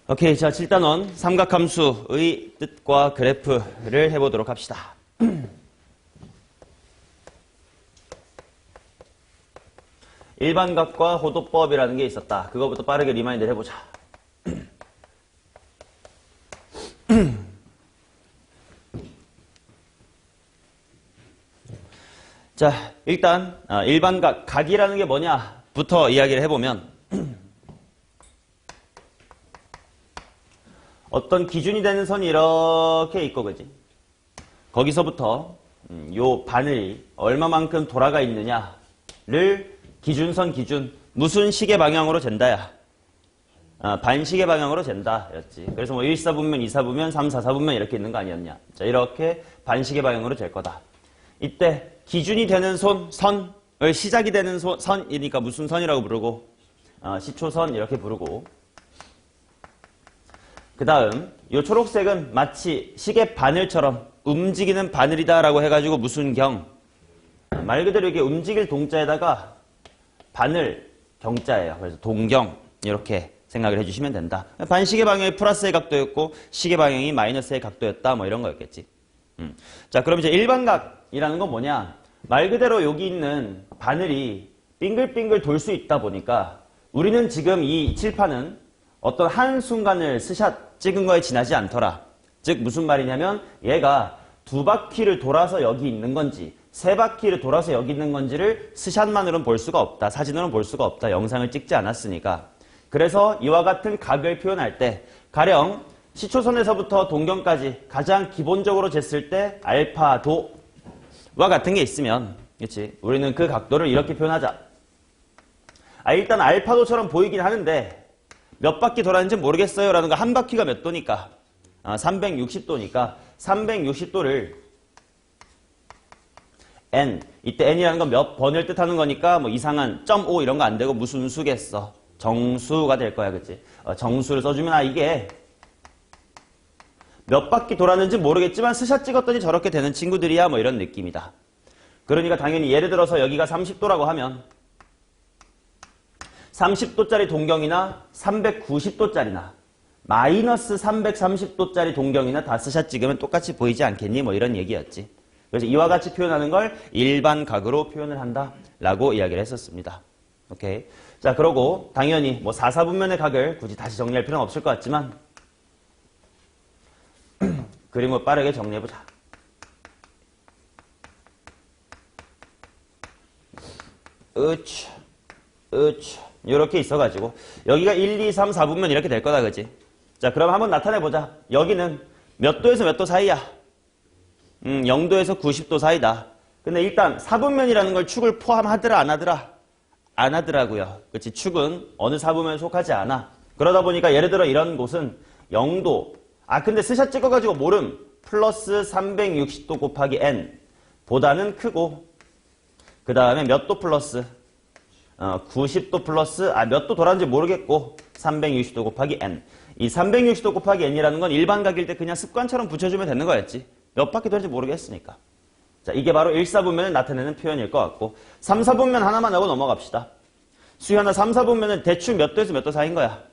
오케이, 자 7단원 삼각함수의 뜻과 그래프를 해보도록 합시다. 일반각과 호도법이라는 게 있었다. 그거부터 빠르게 리마인드를 해보자. 자, 일단 일반각, 각이라는 게 뭐냐부터 이야기를 해보면 어떤 기준이 되는 선이 이렇게 있고, 그지? 거기서부터 요 바늘이 얼마만큼 돌아가 있느냐를 기준, 무슨 식의 방향으로 잰다야? 반식의 방향으로 잰다 였지. 그래서 뭐 1사분면, 2사분면, 3, 4사분면 이렇게 있는 거 아니었냐. 자, 이렇게 반식의 방향으로 잴 거다. 이때 기준이 되는 선을 시작이 되는 선이니까 무슨 선이라고 부르고, 시초선 이렇게 부르고, 그 다음 이 초록색은 마치 시계 바늘처럼 움직이는 바늘이다라고 해가지고 무슨 경? 말 그대로 이게 움직일 동자에다가 바늘 경자예요. 그래서 동경 이렇게 생각을 해주시면 된다. 반시계 방향이 플러스의 각도였고 시계 방향이 마이너스의 각도였다 뭐 이런 거였겠지. 자, 그럼 이제 일반각이라는 건 뭐냐? 말 그대로 여기 있는 바늘이 빙글빙글 돌 수 있다 보니까 우리는 지금 이 칠판은 어떤 한순간을 스샷 찍은 거에 지나지 않더라. 즉 무슨 말이냐면 얘가 2바퀴를 돌아서 여기 있는 건지 3바퀴를 돌아서 여기 있는 건지를 스샷만으로는 볼 수가 없다. 사진으로는 볼 수가 없다. 영상을 찍지 않았으니까. 그래서 이와 같은 각을 표현할 때 가령 시초선에서부터 동경까지 가장 기본적으로 쟀을 때 알파도와 같은 게 있으면 그렇지? 우리는 그 각도를 이렇게 표현하자. 일단 알파도처럼 보이긴 하는데 몇 바퀴 돌았는지 모르겠어요 라는 거 한 바퀴가 몇 도니까 360도니까 360도를 n, 이때 n이라는 건 몇 번을 뜻하는 거니까 뭐 이상한 0.5 이런 거 안 되고 무슨 수겠어? 정수가 될 거야, 그치? 정수를 써주면 이게 몇 바퀴 돌았는지 모르겠지만 스샷 찍었더니 저렇게 되는 친구들이야 뭐 이런 느낌이다. 그러니까 당연히 예를 들어서 여기가 30도라고 하면 30도짜리 동경이나 390도짜리나 마이너스 330도짜리 동경이나 다 스샷 찍으면 똑같이 보이지 않겠니? 뭐 이런 얘기였지. 그래서 이와 같이 표현하는 걸 일반각으로 표현을 한다 라고 이야기를 했었습니다. 오케이. 자, 그러고 당연히 뭐 4사분면의 각을 굳이 다시 정리할 필요는 없을 것 같지만 그림을 빠르게 정리해보자. 이렇게 있어가지고 여기가 1, 2, 3, 4분면 이렇게 될 거다, 그지? 자, 그럼 한번 나타내보자. 여기는 몇 도에서 몇 도 사이야? 0도에서 90도 사이다. 근데 일단 4분면이라는 걸 축을 포함하더라 안 하더라? 안 하더라고요. 그치? 축은 어느 4분면에 속하지 않아. 그러다 보니까 예를 들어 이런 곳은 0도. 근데 스샷 찍어가지고 모름. 플러스 360도 곱하기 n 보다는 크고 그 다음에 몇 도 플러스 90도 플러스 몇 도 돌았는지 모르겠고 360도 곱하기 n. 이 360도 곱하기 n이라는 건 일반각일 때 그냥 습관처럼 붙여주면 되는 거였지. 몇 바퀴 돌지 모르겠으니까. 자, 이게 바로 1사분면을 나타내는 표현일 것 같고 3사분면 하나만 하고 넘어갑시다. 수현아, 3사분면은 대충 몇 도에서 몇 도 사이인 거야?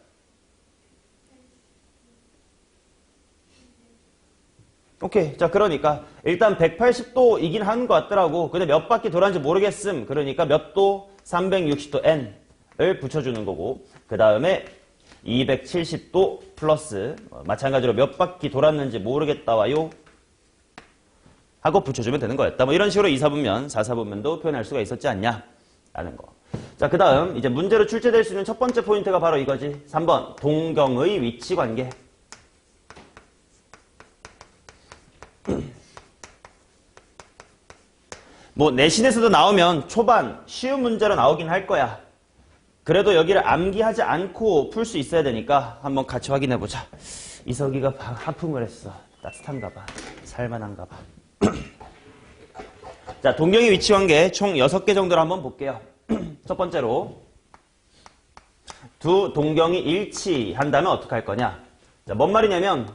오케이. 자, 그러니까 일단 180도이긴 한 것 같더라고. 근데 몇 바퀴 돌았는지 모르겠음. 그러니까 몇 도? 360도 n을 붙여주는 거고 그 다음에 270도 플러스 마찬가지로 몇 바퀴 돌았는지 모르겠다와요 하고 붙여주면 되는 거였다. 뭐 이런 식으로 2사분면, 4사분면도 표현할 수가 있었지 않냐 라는 거. 자, 그 다음 이제 문제로 출제될 수 있는 첫 번째 포인트가 바로 이거지. 3번 동경의 위치 관계. 뭐 내신에서도 나오면 초반 쉬운 문제로 나오긴 할 거야. 그래도 여기를 암기하지 않고 풀 수 있어야 되니까 한번 같이 확인해보자. 이석이가 하품을 했어. 따뜻한가 봐. 살만한가 봐. 자, 동경의 위치 관계 총 6개 정도로 한번 볼게요. 첫 번째로 두 동경이 일치한다면 어떻게 할 거냐. 자, 뭔 말이냐면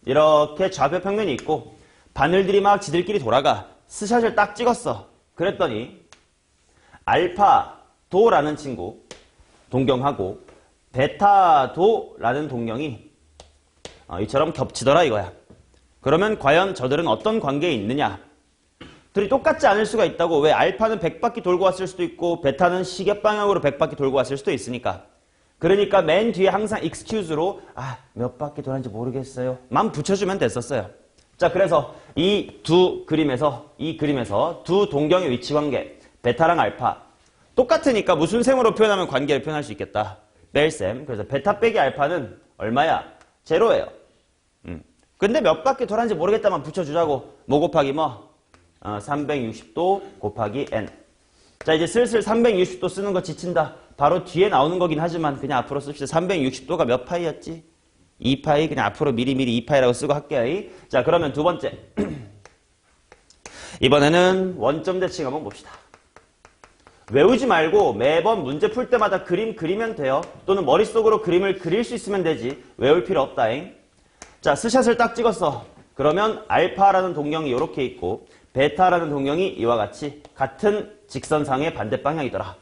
이렇게 좌표 평면이 있고 바늘들이 막 지들끼리 돌아가. 스샷을 딱 찍었어. 그랬더니 알파도라는 친구 동경하고 베타도라는 동경이 이처럼 겹치더라 이거야. 그러면 과연 저들은 어떤 관계에 있느냐? 둘이 똑같지 않을 수가 있다고. 왜? 알파는 100바퀴 돌고 왔을 수도 있고 베타는 시계 방향으로 100바퀴 돌고 왔을 수도 있으니까. 그러니까 맨 뒤에 항상 excuse로 몇 바퀴 돌았는지 모르겠어요 만 붙여주면 됐었어요. 자, 그래서 이 그림에서 두 동경의 위치관계 베타랑 알파 똑같으니까 무슨 셈으로 표현하면 관계를 표현할 수 있겠다. 벨셈. 그래서 베타 빼기 알파는 얼마야? 제로예요. 근데 몇 바퀴 돌았는지 모르겠다만 붙여주자고. 뭐 곱하기 뭐? 360도 곱하기 n. 자, 이제 슬슬 360도 쓰는 거 지친다. 바로 뒤에 나오는 거긴 하지만 그냥 앞으로 씁시다. 360도가 몇 파이였지? 2파이. 그냥 앞으로 미리미리 2파이라고 쓰고 할게요. 자, 그러면 두 번째. 이번에는 원점 대칭 한번 봅시다. 외우지 말고 매번 문제 풀 때마다 그림 그리면 돼요. 또는 머릿속으로 그림을 그릴 수 있으면 되지. 외울 필요 없다잉. 자, 스샷을 딱 찍었어. 그러면 알파라는 동경이 이렇게 있고 베타라는 동경이 이와 같이 같은 직선상의 반대 방향이더라.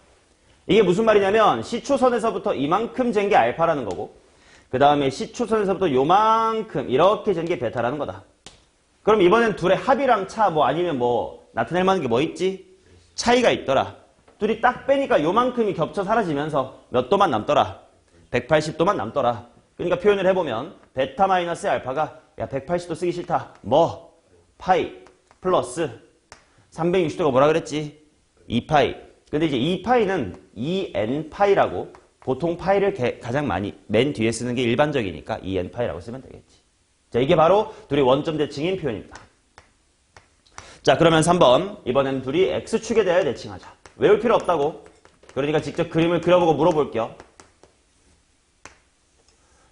이게 무슨 말이냐면 시초선에서부터 이만큼 잰 게 알파라는 거고 그 다음에 시초선에서부터 요만큼 이렇게 잰 게 베타라는 거다. 그럼 이번엔 둘의 합이랑 차 아니면 나타낼 만한 게 뭐 있지? 차이가 있더라. 둘이 딱 빼니까 요만큼이 겹쳐 사라지면서 몇 도만 남더라? 180도만 남더라. 그러니까 표현을 해보면 베타 마이너스 알파가 180도 쓰기 싫다. 파이 플러스 360도가 뭐라 그랬지? 2파이. 근데 이제 2파이는 2n파이라고 보통 파이를 가장 많이 맨 뒤에 쓰는 게 일반적이니까 2n파이라고 쓰면 되겠지. 자, 이게 바로 둘이 원점 대칭인 표현입니다. 자, 그러면 3번. 이번엔 둘이 x축에 대하여 대칭하자. 외울 필요 없다고. 그러니까 직접 그림을 그려보고 물어볼게요.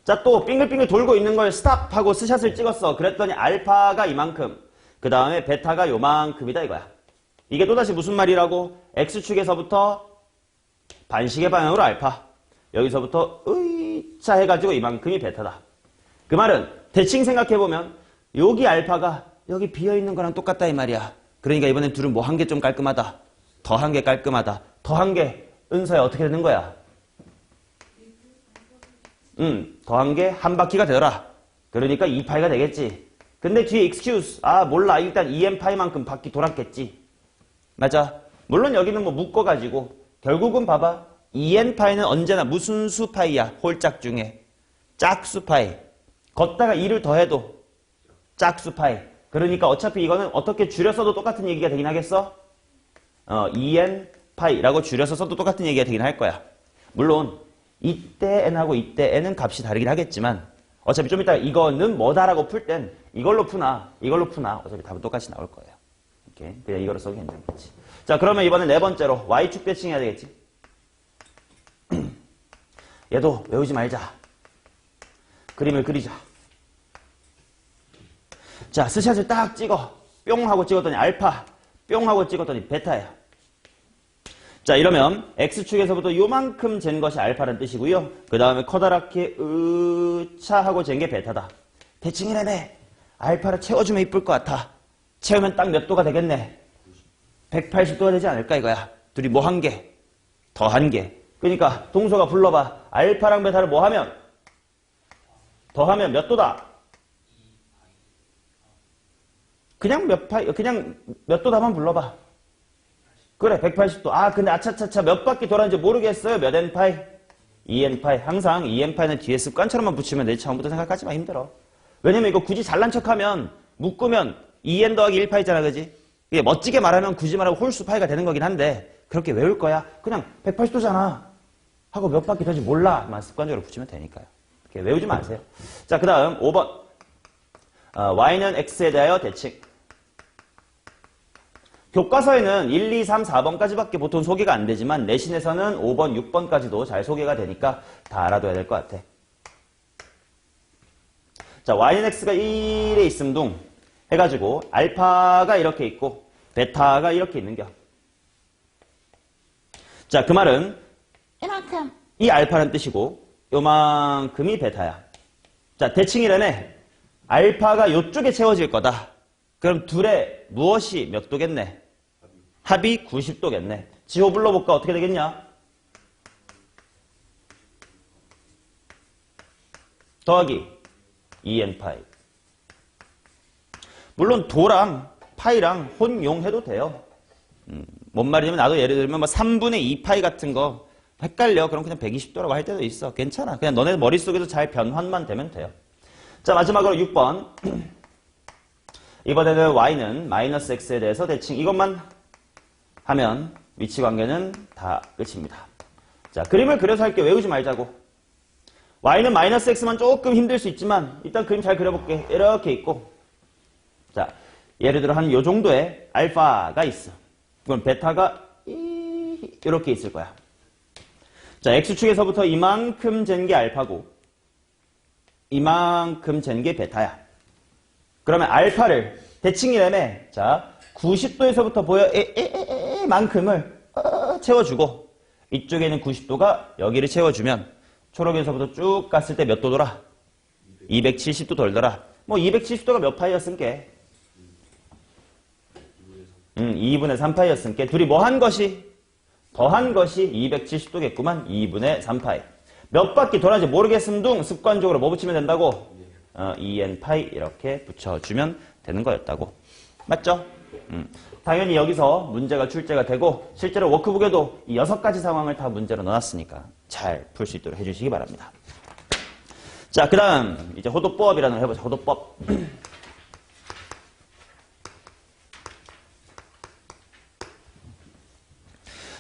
자, 또 빙글빙글 돌고 있는 걸 스탑하고 스샷을 찍었어. 그랬더니 알파가 이만큼, 그 다음에 베타가 요만큼이다 이거야. 이게 또다시 무슨 말이라고? x축에서부터 반시계 방향으로 알파, 여기서부터 의차 해가지고 이만큼이 베타다. 그 말은 대칭 생각해보면 여기 알파가 여기 비어있는 거랑 똑같다 이 말이야. 그러니까 이번엔 둘은 뭐 한 개 좀 깔끔하다. 더 한 개 깔끔하다. 더 한 개 은서야 어떻게 되는 거야? 더한 게 한 바퀴가 되더라. 그러니까 2파이가 되겠지. 근데 뒤에 excuse. 몰라. 일단 2n파이만큼 바퀴 돌았겠지. 맞아. 물론 여기는 묶어가지고 결국은 봐봐. 2n파이는 언제나 무슨 수파이야? 홀짝 중에. 짝수파이. 걷다가 2를 더해도 짝수파이. 그러니까 어차피 이거는 어떻게 줄여서도 똑같은 얘기가 되긴 하겠어? 2n파이라고 줄여서 써도 똑같은 얘기가 되긴 할 거야. 물론 이때 n하고 이때 n은 값이 다르긴 하겠지만 어차피 좀 이따 이거는 뭐다라고 풀 땐 이걸로 푸나 어차피 답은 똑같이 나올 거예요. 이렇게 그냥 이거로 써도 괜찮겠지. 자, 그러면 이번엔 네 번째로 y축 대칭해야 되겠지. 얘도 외우지 말자. 그림을 그리자. 자, 스샷을 딱 찍어. 뿅 하고 찍었더니 알파, 뿅 하고 찍었더니 베타야. 자, 이러면 x축에서부터 요만큼 잰 것이 알파라는 뜻이고요. 그 다음에 커다랗게 으차 하고 잰 게 베타다. 대칭이라네. 알파를 채워주면 이쁠 것 같아. 채우면 딱 몇 도가 되겠네. 180도가 되지 않을까 이거야. 둘이 뭐 한 개, 더 한 개. 그러니까 동서가 불러봐. 알파랑 베타를 뭐 하면? 더하면 몇 도다? 그냥 몇 도다만 불러봐. 그래, 180도. 근데 아차차차 몇 바퀴 돌았는지 모르겠어요. 몇 n파이? 2n파이. 항상 2n파이는 뒤에 습관처럼만 붙이면 되지. 처음부터 생각하지 마. 힘들어. 왜냐면 이거 굳이 잘난 척하면 묶으면 2n 더하기 1파이잖아. 그지? 이게 멋지게 말하면 굳이 말하고 홀수파이가 되는 거긴 한데 그렇게 외울 거야. 그냥 180도잖아. 하고 몇 바퀴 도는지 몰라.만 습관적으로 붙이면 되니까요. 이렇게 외우지 마세요. 자, 그 다음 5번. y는 x에 대하여 대칭. 교과서에는 1, 2, 3, 4번까지밖에 보통 소개가 안 되지만 내신에서는 5번, 6번까지도 잘 소개가 되니까 다 알아둬야 될 것 같아. 자, y는 x가 1에 있음 둥 해가지고 알파가 이렇게 있고 베타가 이렇게 있는겨. 자, 그 말은 이만큼 이 알파는 뜻이고 요만큼이 베타야. 자, 대칭이라네. 알파가 요쪽에 채워질 거다. 그럼 둘의 무엇이 몇 도겠네? 합이 90도겠네. 지호 불러볼까? 어떻게 되겠냐? 더하기 2n 파이. 물론 도랑 파이랑 혼용해도 돼요. 뭔 말이냐면 나도 예를 들면 뭐 3분의 2 파이 같은 거 헷갈려. 그럼 그냥 120도라고 할 때도 있어. 괜찮아. 그냥 너네 머릿속에서 잘 변환만 되면 돼요. 자, 마지막으로 6번. 이번에는 y는 마이너스 x에 대해서 대칭. 이것만 하면 위치관계는 다 끝입니다. 자, 그림을 그려서 할게. 외우지 말자고. y는 마이너스 x만 조금 힘들 수 있지만 일단 그림 잘 그려볼게. 이렇게 있고, 자, 예를 들어 한 요 정도의 알파가 있어. 그럼 베타가 이렇게 있을 거야. 자, x축에서부터 이만큼 잰 게 알파고 이만큼 잰 게 베타야. 그러면 알파를 대칭이라며. 자, 90도에서부터 보여 만큼을 채워주고 이쪽에는 90도가 여기를 채워주면 초록에서부터 쭉 갔을 때 몇 도 돌아? 270도 돌더라. 뭐 270도가 몇 파이였으니까 2분의 3파이였으니까 둘이 뭐 한 것이? 더한 것이 270도겠구만. 2분의 3파이. 몇 바퀴 돌아지 모르겠음둥 습관적으로 뭐 붙이면 된다고? 2n 파이 이렇게 붙여주면 되는 거였다고. 맞죠? 당연히 여기서 문제가 출제가 되고 실제로 워크북에도 이 6가지 상황을 다 문제로 넣어놨으니까 잘 풀 수 있도록 해주시기 바랍니다. 자, 그 다음 이제 호도법이라는 걸 해보자. 호도법.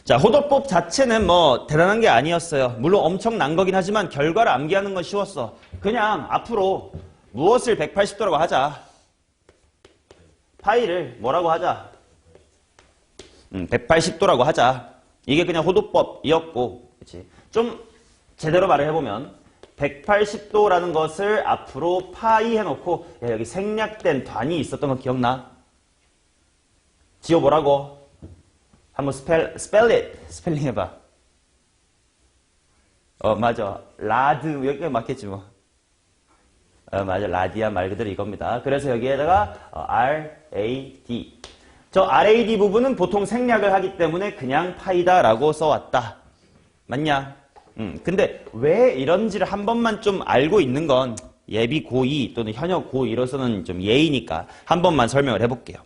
자, 호도법 자체는 뭐 대단한 게 아니었어요. 물론 엄청난 거긴 하지만 결과를 암기하는 건 쉬웠어. 그냥 앞으로 무엇을 180도라고 하자. 파이를 뭐라고 하자. 180도라고 하자. 이게 그냥 호도법이었고, 그치? 좀 제대로 말을 해보면 180도라는 것을 앞으로 파이 해놓고, 야, 여기 생략된 단위 있었던 거 기억나? 지워보라고. 한번 스펠링 해봐. 맞아. 라드, 여기가 맞겠지 뭐. 맞아. 라디아 말 그대로 이겁니다. 그래서 여기에다가 RAD. 저 RAD 부분은 보통 생략을 하기 때문에 그냥 파이다라고 써왔다. 맞냐? 근데 왜 이런지를 한 번만 좀 알고 있는 건 예비 고2 또는 현역 고2로서는 좀 예의니까 한 번만 설명을 해볼게요.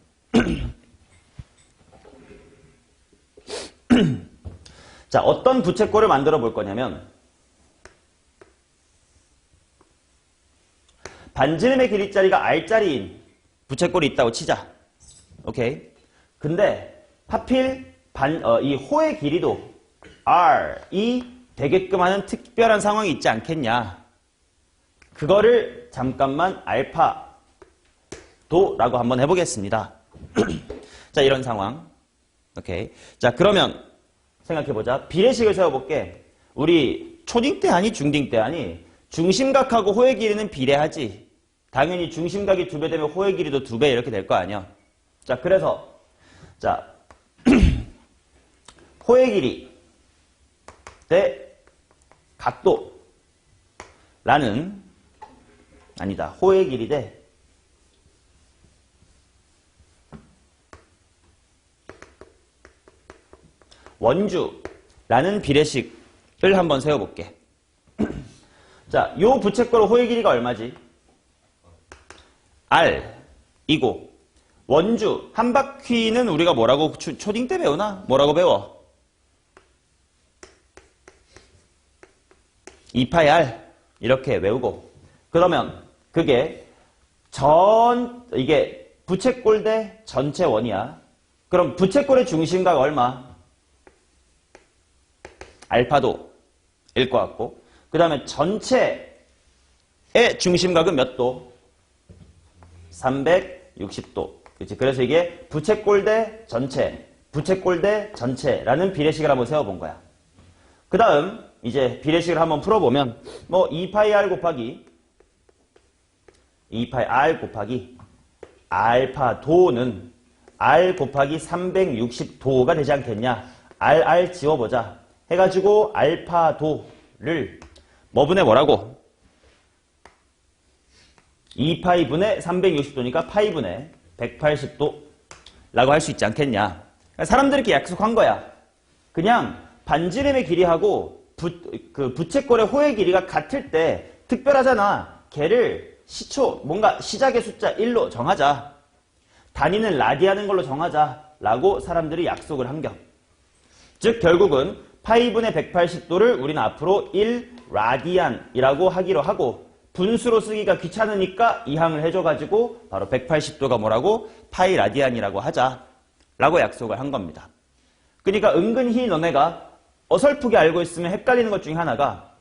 자, 어떤 부채꼴을 만들어 볼 거냐면 반지름의 길이짜리가 R짜리인 부채꼴이 있다고 치자. 오케이. 근데 하필 이 호의 길이도 R이 되게끔 하는 특별한 상황이 있지 않겠냐. 그거를 잠깐만 알파도라고 한번 해보겠습니다. 자, 이런 상황. 오케이. 자, 그러면 생각해보자. 비례식을 세워볼게. 우리 초딩 때 아니 중딩 때 아니 중심각하고 호의 길이는 비례하지. 당연히 중심각이 2배 되면 호의 길이도 2배 이렇게 될 거 아니야. 자, 그래서 자 호의 길이 대 각도라는 아니다. 호의 길이 대 원주라는 비례식을 한번 세워볼게. 자, 요 부채꼴 호의 길이가 얼마지? R이고 원주 한 바퀴는 우리가 뭐라고 초딩 때 배우나? 뭐라고 배워? 2파이 R 이렇게 외우고 그러면 그게 이게 부채꼴 대 전체 원이야. 그럼 부채꼴의 중심각 얼마? 알파도일 것 같고 그 다음에 전체의 중심각은 몇 도? 360도. 그치? 그래서 이게 부채꼴 대 전체, 부채꼴 대 전체라는 비례식을 한번 세워본 거야. 그 다음 이제 비례식을 한번 풀어보면 뭐 2파이 R 곱하기 알파도는 R 곱하기 360도가 되지 않겠냐. R 지워보자. 해가지고 알파도를 뭐 분의 뭐라고? 2파이 분의 360도니까 파이 분의 180도라고 할 수 있지 않겠냐. 사람들이 이렇게 약속한 거야. 그냥 반지름의 길이하고 부채꼴의 호의 길이가 같을 때 특별하잖아. 걔를 시초, 뭔가 시작의 숫자 1로 정하자. 단위는 라디안인 걸로 정하자. 라고 사람들이 약속을 한 겨. 즉 결국은 파이분의 180도를 우리는 앞으로 1 라디안이라고 하기로 하고 분수로 쓰기가 귀찮으니까 이항을 해줘가지고 바로 180도가 뭐라고? 파이 라디안이라고 하자. 라고 약속을 한 겁니다. 그러니까 은근히 너네가 어설프게 알고 있으면 헷갈리는 것 중에 하나가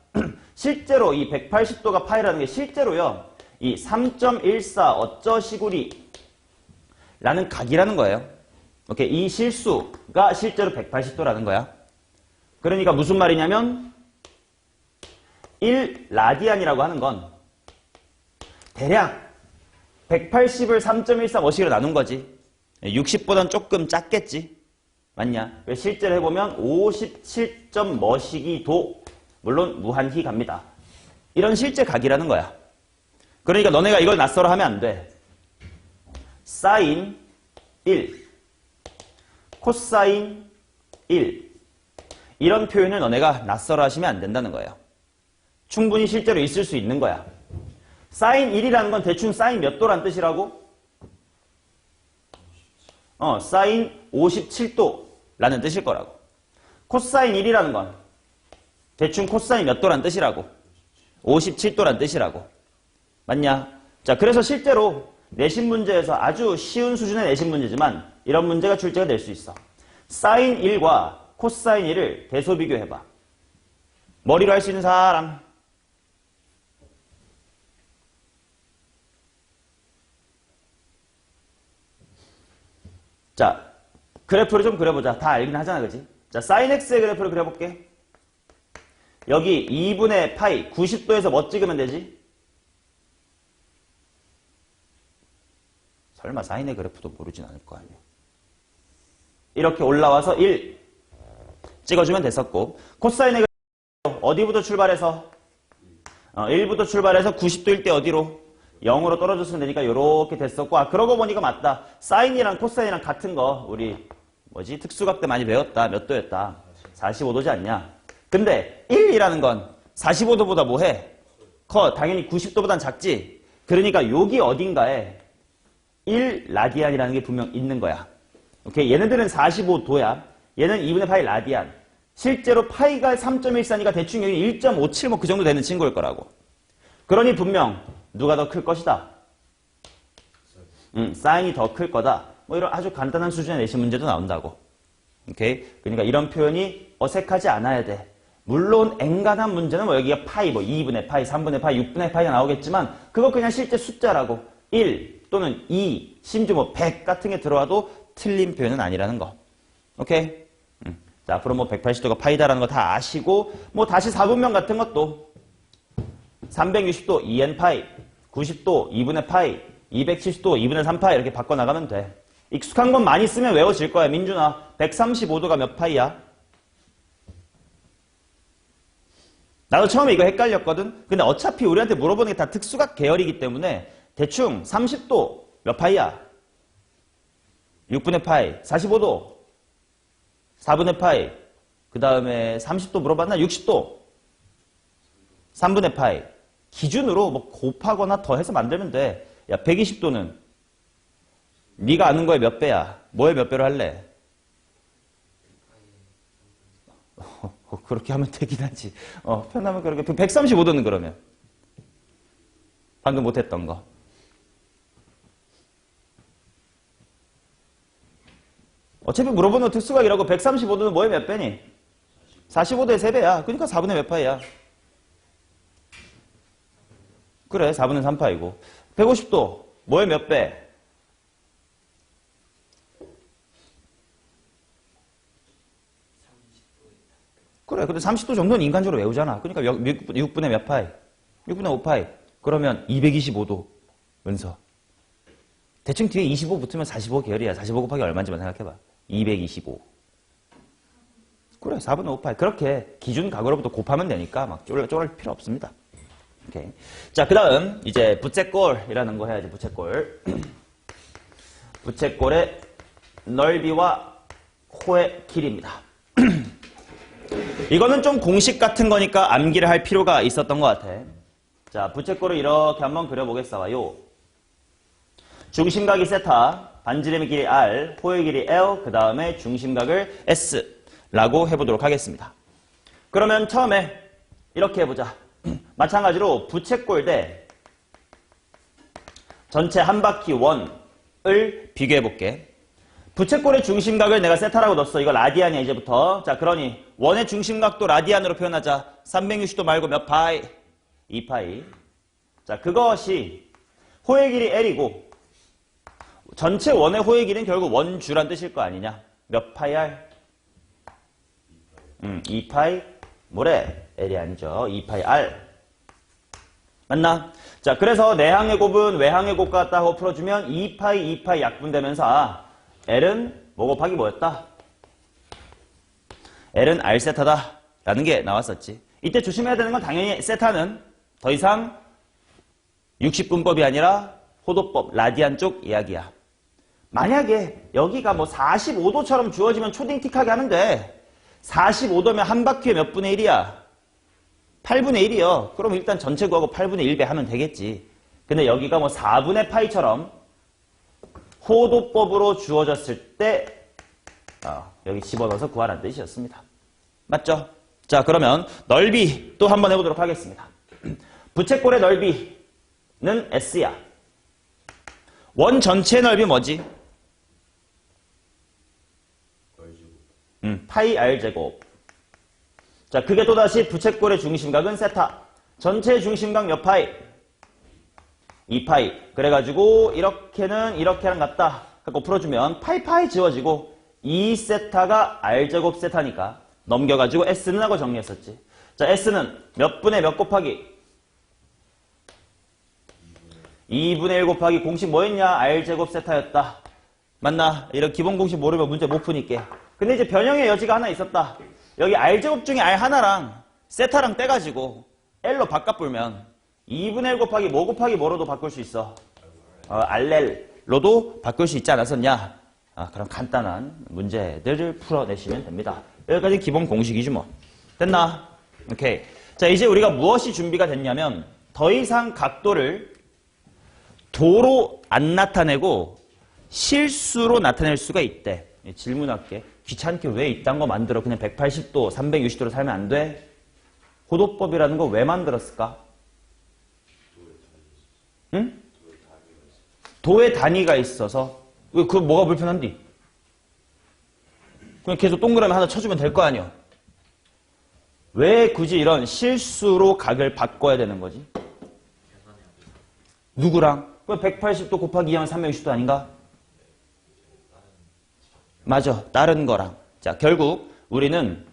실제로 이 180도가 파이라는 게 실제로요. 이 3.14 어쩌시구리 라는 각이라는 거예요. 오케이, 이 실수가 실제로 180도라는 거야. 그러니까 무슨 말이냐면 1 라디안이라고 하는 건 대략 180을 3.13 어식으로 나눈 거지. 60보단 조금 작겠지. 맞냐? 왜 실제로 해보면 57. 머시기 도, 물론 무한히 갑니다. 이런 실제 각이라는 거야. 그러니까 너네가 이걸 낯설어 하면 안 돼. 사인 1, 코사인 1 이런 표현을 너네가 낯설어 하시면 안 된다는 거예요. 충분히 실제로 있을 수 있는 거야. 사인 1이라는 건 대충 사인 몇 도란 뜻이라고? 사인 57도라는 뜻일 거라고. 코사인 1이라는 건 대충 코사인 몇 도란 뜻이라고? 57도란 뜻이라고. 맞냐? 자, 그래서 실제로 내신 문제에서 아주 쉬운 수준의 내신 문제지만 이런 문제가 출제가 될 수 있어. 사인 1과 코사인 1을 대소 비교해봐. 머리로 할 수 있는 사람. 자, 그래프를 좀 그려보자. 다 알긴 하잖아, 그지? 자, 사인 x의 그래프를 그려볼게. 여기 2분의 파이 90도에서 뭐 찍으면 되지? 설마 사인의 그래프도 모르진 않을 거 아니야. 이렇게 올라와서 1 찍어주면 됐었고, 코사인의 그래프 어디부터 출발해서? 1부터 출발해서 90도일 때 어디로? 0으로 떨어졌으면 되니까 이렇게 됐었고, 아, 그러고 보니까 맞다. 사인이랑 코사인이랑 같은 거 우리 뭐지? 특수각 때 많이 배웠다. 몇 도였다? 45도지 않냐? 근데 1이라는 건 45도보다 뭐해? 커. 당연히 90도보단 작지? 그러니까 여기 어딘가에 1 라디안이라는 게 분명 있는 거야. 오케이? 얘네들은 45도야. 얘는 2분의 파이 라디안. 실제로 파이가 3.14니까 대충 여기 1.57 뭐 그 정도 되는 친구일 거라고. 그러니 분명 누가 더 클 것이다? 사인이 더 클 거다. 뭐 이런 아주 간단한 수준의 내신 문제도 나온다고. 오케이? 그러니까 이런 표현이 어색하지 않아야 돼. 물론 엔간한 문제는 뭐 여기가 파이, 뭐 2분의 파이, 3분의 파이, 6분의 파이가 나오겠지만 그거 그냥 실제 숫자라고. 1 또는 2, 심지어 뭐 100 같은 게 들어와도 틀린 표현은 아니라는 거. 오케이? 자, 앞으로 뭐 180도가 파이다라는 거 다 아시고 뭐 다시 4분면 같은 것도 360도 2n 파이, 90도 2분의 파이, 270도 2분의 3파이 이렇게 바꿔나가면 돼. 익숙한 건 많이 쓰면 외워질 거야. 민준아, 135도가 몇 파이야? 나도 처음에 이거 헷갈렸거든. 근데 어차피 우리한테 물어보는 게 다 특수각 계열이기 때문에 대충 30도 몇 파이야? 6분의 파이, 45도 4분의 파이, 그 다음에 30도 물어봤나? 60도 3분의 파이. 기준으로 뭐 곱하거나 더해서 만들면 돼. 야, 120도는 네가 아는 거에 몇 배야? 뭐에 몇 배로 할래? 그렇게 하면 되긴 하지. 편하면 그렇게. 135도는 그러면? 방금 못했던 거. 어차피 물어보는 특수각이라고 135도는 뭐에 몇 배니? 45도에 3배야. 그러니까 4분의 몇 파이야? 그래, 4분의 3파이고. 150도, 뭐에 몇 배? 그래, 근데 30도 정도는 인간적으로 외우잖아. 그러니까 6분의 몇 파이? 6분의 5파이. 그러면 225도. 원서. 대충 뒤에 25 붙으면 45 계열이야. 45 곱하기 얼마인지만 생각해봐. 225. 그래, 4분의 5파이. 그렇게 기준 각으로부터 곱하면 되니까 막 쫄을 필요 없습니다. 오케이. 자, 그 다음, 이제, 부채꼴이라는 거 해야지, 부채꼴. 부채꼴의 넓이와 코의 길이입니다. 이거는 좀 공식 같은 거니까 암기를 할 필요가 있었던 것 같아. 자, 부채꼴을 이렇게 한번 그려보겠어요. 중심각이 세타, 반지름의 길이 r, 호의 길이 l, 그 다음에 중심각을 s라고 해보도록 하겠습니다. 그러면 처음에 이렇게 해보자. 마찬가지로 부채꼴 대 전체 한 바퀴 원을 비교해볼게. 부채꼴의 중심각을 내가 세타라고 넣었어. 이거 라디안이야, 이제부터. 자, 그러니 원의 중심각도 라디안으로 표현하자. 360도 말고 몇 파이? 2파이. 자, 그것이 호의 길이 L이고 전체 원의 호의 길이는 결국 원주란 뜻일 거 아니냐. 몇 파이 R? 2파이 뭐래? L이 아니죠. 2파이 R. 맞나? 자, 그래서 내항의 곱은 외항의 곱 같다고 풀어주면 2파이, 2파이 약분되면서 L은 뭐 곱하기 뭐였다? L은 R 세타다 라는 게 나왔었지. 이때 조심해야 되는 건 당연히 세타는 더 이상 60분법이 아니라 호도법, 라디안 쪽 이야기야. 만약에 여기가 뭐 45도처럼 주어지면 초딩틱하게 하면 돼. 45도면 한 바퀴에 몇 분의 1이야? 8분의 1이요. 그럼 일단 전체 구하고 8분의 1배 하면 되겠지. 근데 여기가 뭐 4분의 파이처럼 호도법으로 주어졌을 때 여기 집어넣어서 구하라는 뜻이었습니다. 맞죠? 자, 그러면 넓이 또 한번 해보도록 하겠습니다. 부채꼴의 넓이는 S야. 원 전체의 넓이 뭐지? 파이 R제곱. 자, 그게 또다시 부채꼴의 중심각은 세타. 전체의 중심각 몇 파이? 2파이. 그래가지고 이렇게는 이렇게랑 같다 하고 풀어주면 파이 지워지고 2세타가 R제곱 세타니까 넘겨가지고 S는 하고 정리했었지. 자, S는 몇 분의 몇 곱하기? 2분의 1 곱하기 공식 뭐였냐? R제곱 세타였다. 맞나? 이런 기본 공식 모르면 문제 못 푸니까. 근데 이제 변형의 여지가 하나 있었다. 여기 R제곱 중에 R 하나랑 세타랑 떼가지고 L로 바꿔불면 2분의 1 곱하기 뭐 곱하기 뭐로도 바꿀 수 있어? RL로도 바꿀 수 있지 않았었냐? 그럼 간단한 문제들을 풀어내시면 됩니다. 여기까지 기본 공식이지 뭐. 됐나? 오케이. 자, 이제 우리가 무엇이 준비가 됐냐면 더 이상 각도를 도로 안 나타내고 실수로 나타낼 수가 있대. 질문할게. 귀찮게 왜 이딴 거 만들어? 그냥 180도, 360도로 살면 안 돼? 호도법이라는 거 왜 만들었을까? 응? 도의 단위가 있어서. 왜, 그거 뭐가 불편한디? 그냥 계속 동그라미 하나 쳐주면 될 거 아니야? 왜 굳이 이런 실수로 각을 바꿔야 되는 거지? 누구랑? 180도 곱하기 2하면 360도 아닌가? 맞아. 다른 거랑. 자, 결국 우리는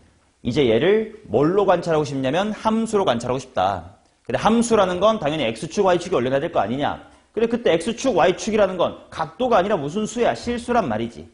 이제 얘를 뭘로 관찰하고 싶냐면 함수로 관찰하고 싶다. 근데 함수라는 건 당연히 X축, Y축이 올려놔야 될 거 아니냐. 근데 그때 X축, Y축이라는 건 각도가 아니라 무슨 수야? 실수란 말이지.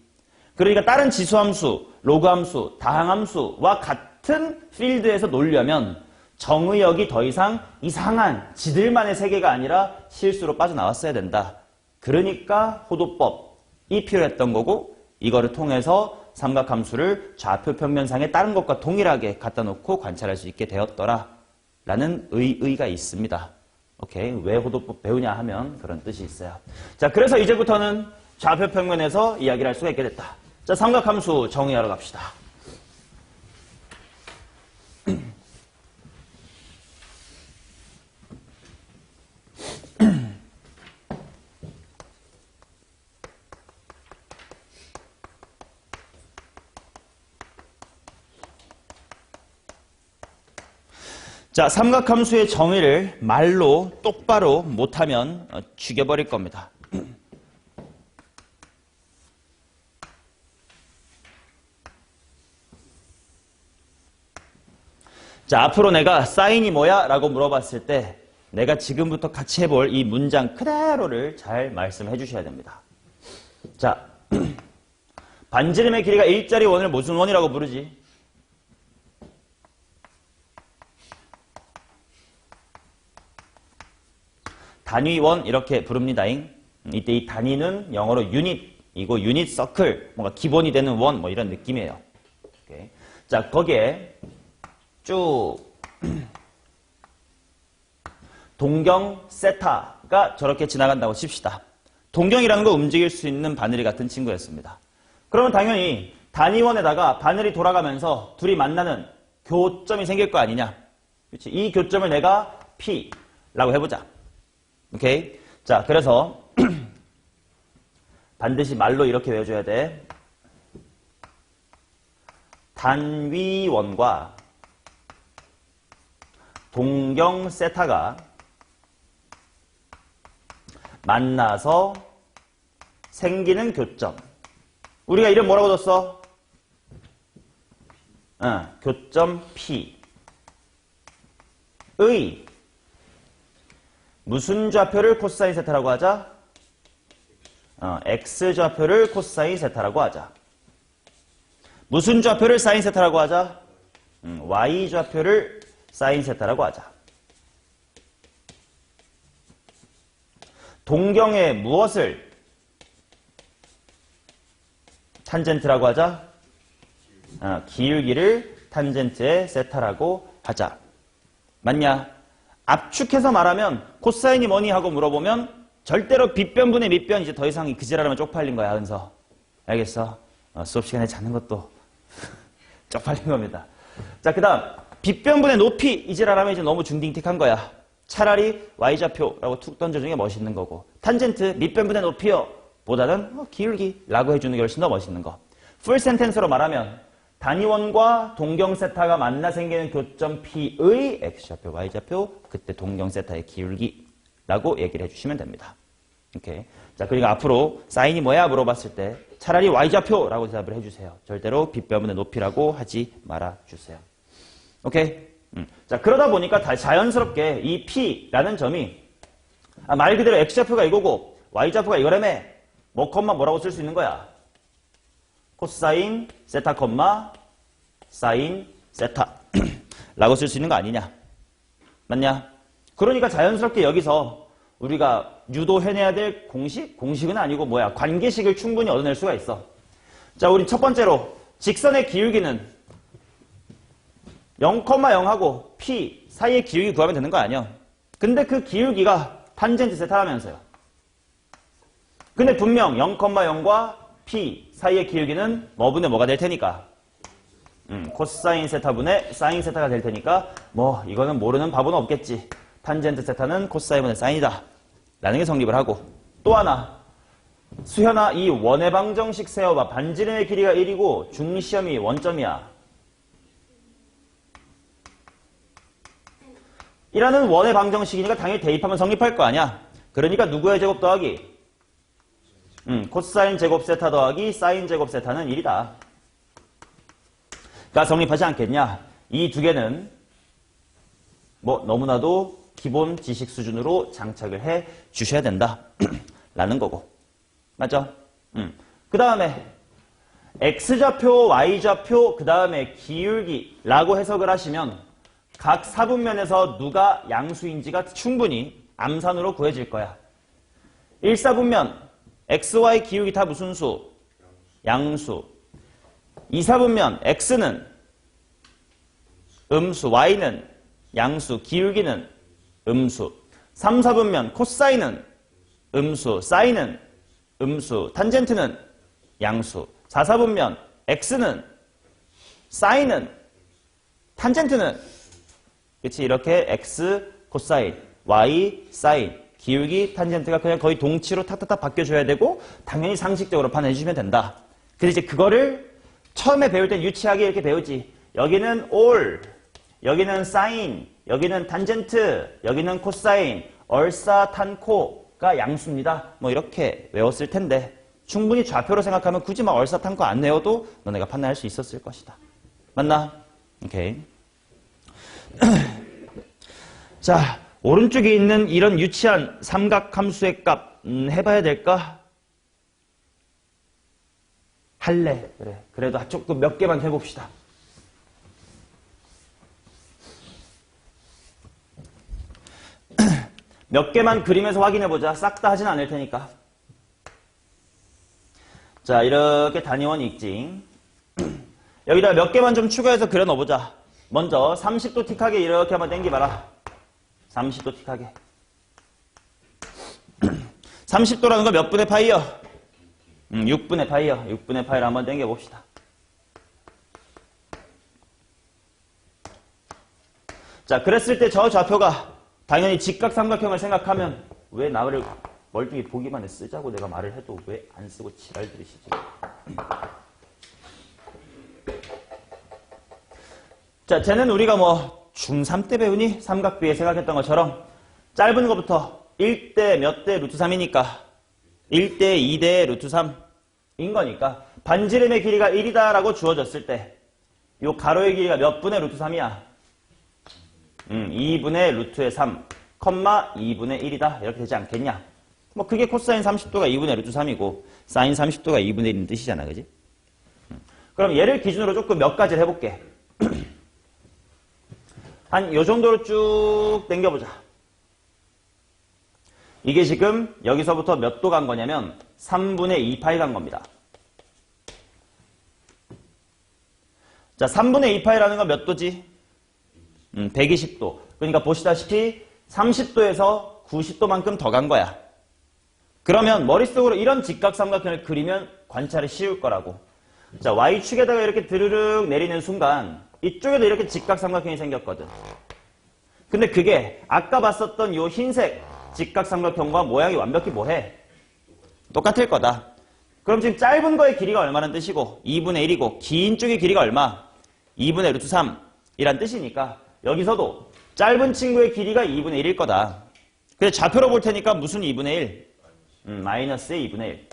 그러니까 다른 지수함수, 로그함수, 다항함수와 같은 필드에서 놀려면 정의역이 더 이상 이상한 지들만의 세계가 아니라 실수로 빠져나왔어야 된다. 그러니까 호도법이 필요했던 거고 이거를 통해서 삼각함수를 좌표 평면상에 다른 것과 동일하게 갖다 놓고 관찰할 수 있게 되었더라 라는 의의가 있습니다. 오케이. 왜 호도법 배우냐 하면 그런 뜻이 있어요. 자, 그래서 이제부터는 좌표 평면에서 이야기를 할 수가 있게 됐다. 자, 삼각함수 정의하러 갑시다. 자, 삼각함수의 정의를 말로 똑바로 못하면 죽여버릴 겁니다. 자, 앞으로 내가 사인이 뭐야? 라고 물어봤을 때 내가 지금부터 같이 해볼 이 문장 그대로를 잘 말씀해 주셔야 됩니다. 자, 반지름의 길이가 일자리 원을 무슨 원이라고 부르지? 단위원 이렇게 부릅니다잉. 이때 이 단위는 영어로 유닛이고 유닛 서클, 뭔가 기본이 되는 원 뭐 이런 느낌이에요. 오케이. 자, 거기에 쭉 동경 세타가 저렇게 지나간다고 칩시다. 동경이라는 거 움직일 수 있는 바늘이 같은 친구였습니다. 그러면 당연히 단위원에다가 바늘이 돌아가면서 둘이 만나는 교점이 생길 거 아니냐. 그렇지? 이 교점을 내가 P라고 해보자. 오케이? 자, 그래서 반드시 말로 이렇게 외워줘야 돼. 단위원과 동경 세타가 만나서 생기는 교점. 우리가 이름 뭐라고 줬어? 교점 P의 무슨 좌표를 코사인 세타라고 하자? X좌표를 코사인 세타라고 하자. 무슨 좌표를 사인 세타라고 하자? Y좌표를 사인 세타라고 하자. 동경의 무엇을 탄젠트라고 하자? 기울기를 탄젠트의 세타라고 하자. 맞냐? 압축해서 말하면 코사인이 뭐니 하고 물어보면 절대로 빗변분의 밑변 이제 더 이상 그 지랄하면 쪽팔린 거야, 은서. 알겠어? 수업 시간에 자는 것도 쪽팔린 겁니다. 자, 그 다음 빗변분의 높이 이 지랄하면 이제 너무 중딩틱한 거야. 차라리 Y좌표라고 툭 던져주는 게 멋있는 거고 탄젠트 밑변분의 높이요 보다는 기울기라고 해주는 게 훨씬 더 멋있는 거. 풀 센텐스로 말하면 단위원과 동경 세타가 만나 생기는 교점 P의 X좌표, Y좌표, 그때 동경 세타의 기울기라고 얘기를 해주시면 됩니다. 오케이. 자, 그러니까 앞으로 사인이 뭐야 물어봤을 때 차라리 Y좌표라고 대답을 해주세요. 절대로 빗변분의 높이라고 하지 말아주세요. 오케이. 자, 그러다 보니까 자연스럽게 이 P라는 점이 말 그대로 X좌표가 이거고 Y좌표가 이거라며 뭐 컴마 뭐라고 쓸 수 있는 거야? 코사인 세타 컴마 사인 세타 라고 쓸 수 있는 거 아니냐? 맞냐? 그러니까 자연스럽게 여기서 우리가 유도해내야 될 공식은 아니고 뭐야? 관계식을 충분히 얻어낼 수가 있어. 자, 우리 첫 번째로 직선의 기울기는 0,0하고 P 사이의 기울기 구하면 되는 거 아니야? 근데 그 기울기가 탄젠트 세타라면서요. 근데 분명 0,0과 P 사이의 기울기는 뭐분의 뭐가 될 테니까 코사인 세타분의 사인 세타가 될 테니까 뭐 이거는 모르는 바보는 없겠지. 탄젠트 세타는 코사인분의 사인이다 라는 게 성립을 하고 또 하나 수현아 이 원의 방정식 세워봐. 반지름의 길이가 1이고 중시험이 원점이야. 이라는 원의 방정식이니까 당연히 대입하면 성립할 거 아니야. 그러니까 누구의 제곱 더하기? 코사인 제곱 세타 더하기 사인 제곱 세타는 1이다. 가 성립하지 않겠냐? 이 두 개는 뭐 너무나도 기본 지식 수준으로 장착을 해 주셔야 된다. 라는 거고. 맞죠? 그 다음에 X좌표, Y좌표, 그 다음에 기울기라고 해석을 하시면 각 사분면에서 누가 양수인지가 충분히 암산으로 구해질 거야. 1사분면 XY 기울기 다 무슨 수? 양수. 2사분면 X는 음수, Y는 양수, 기울기는 음수. 3사분면 코사인은 음수, 사인은 음수, 탄젠트는 양수. 4사분면 X는 사인은 탄젠트는 그치? 이렇게 X 코사인, Y 사인, 기울기 탄젠트가 그냥 거의 동치로 탁탁탁 바뀌어줘야 되고 당연히 상식적으로 판단해 주시면 된다. 근데 이제 그거를 처음에 배울 땐 유치하게 이렇게 배우지. 여기는 올, 여기는 사인, 여기는 탄젠트, 여기는 코사인, 얼사, 탄코가 양수입니다. 뭐 이렇게 외웠을 텐데 충분히 좌표로 생각하면 굳이 막 얼사, 탄코 안 외워도 너네가 판단할 수 있었을 것이다. 맞나? 오케이. 자, 오른쪽에 있는 이런 유치한 삼각함수의 값 해봐야 될까? 할래. 그래. 그래도 조금 몇 개만 해봅시다. 몇 개만 그림에서 확인해보자. 싹 다 하진 않을 테니까. 자, 이렇게 단위원 있지. 여기다 몇 개만 좀 추가해서 그려 넣어보자. 먼저 30도 틱하게 이렇게 한번 당겨봐라. 30도 틱하게. 30도라는 거 몇 분의 파이요? 6분의 파이요. 6분의 파이를 한번 당겨봅시다. 자, 그랬을 때 저 좌표가 당연히 직각삼각형을 생각하면 왜 나를 멀뚱히 보기만 해 쓰자고 내가 말을 해도 왜 안 쓰고 지랄 들으시지? 자, 쟤는 우리가 뭐 중3 때 배우니? 삼각비에 생각했던 것처럼 짧은 것부터 1대 몇 대 루트 3이니까 1대 2대 루트 3인 거니까 반지름의 길이가 1이다 라고 주어졌을 때 이 가로의 길이가 몇 분의 루트 3이야? 2분의 루트의 3, 2분의 1이다. 이렇게 되지 않겠냐? 뭐 그게 코사인 30도가 2분의 루트 3이고 사인 30도가 2분의 1인 뜻이잖아. 그지? 그럼 얘를 기준으로 조금 몇 가지를 해볼게. 한 요 정도로 쭉 당겨보자. 이게 지금 여기서부터 몇 도 간 거냐면 3분의 2파이 간 겁니다. 자, 3분의 2파이라는 건 몇 도지? 120도. 그러니까 보시다시피 30도에서 90도만큼 더 간 거야. 그러면 머릿속으로 이런 직각삼각형을 그리면 관찰이 쉬울 거라고. 자, Y축에다가 이렇게 드르륵 내리는 순간 이쪽에도 이렇게 직각삼각형이 생겼거든. 근데 그게 아까 봤었던 요 흰색 직각삼각형과 모양이 완벽히 뭐해? 똑같을 거다. 그럼 지금 짧은 거의 길이가 얼마란 뜻이고 2분의 1이고 긴 쪽의 길이가 얼마? 2분의 루트 3이란 뜻이니까 여기서도 짧은 친구의 길이가 2분의 1일 거다. 근데 좌표로 볼 테니까 무슨 2분의 1? 마이너스의 2분의 1.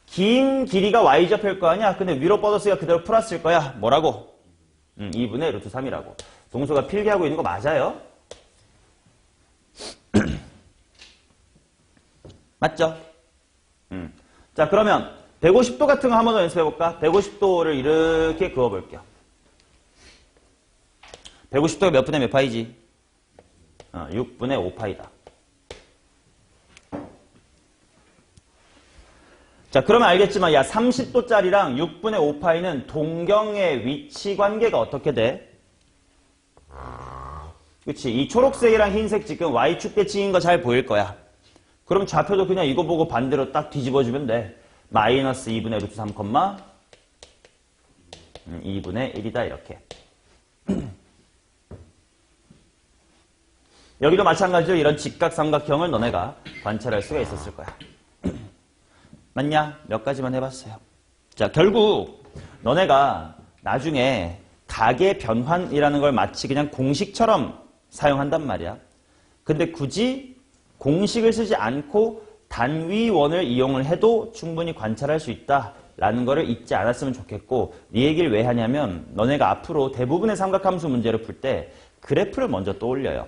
긴 길이가 y좌표일 거 아니야? 근데 위로 뻗었으니까 그대로 플러스일 거야. 뭐라고? 2분의 루트 3이라고. 동수가 필기하고 있는 거 맞아요? 맞죠? 자, 그러면 150도 같은 거 한 번 더 연습해볼까? 150도를 이렇게 그어볼게요. 150도가 몇 분의 몇 파이지? 6분의 5파이다. 자, 그러면 알겠지만 야 30도짜리랑 6분의 5파이는 동경의 위치 관계가 어떻게 돼? 그치? 이 초록색이랑 흰색 지금 Y축 대칭인 거 잘 보일 거야. 그럼 좌표도 그냥 이거 보고 반대로 딱 뒤집어주면 돼. 마이너스 2분의 루트 3, 2분의 1이다 이렇게. 여기도 마찬가지로 이런 직각삼각형을 너네가 관찰할 수가 있었을 거야. 맞냐? 몇 가지만 해봤어요. 자, 결국 너네가 나중에 각의 변환이라는 걸 마치 그냥 공식처럼 사용한단 말이야. 근데 굳이 공식을 쓰지 않고 단위원을 이용을 해도 충분히 관찰할 수 있다라는 거를 잊지 않았으면 좋겠고 이 얘기를 왜 하냐면 너네가 앞으로 대부분의 삼각함수 문제를 풀 때 그래프를 먼저 떠올려요.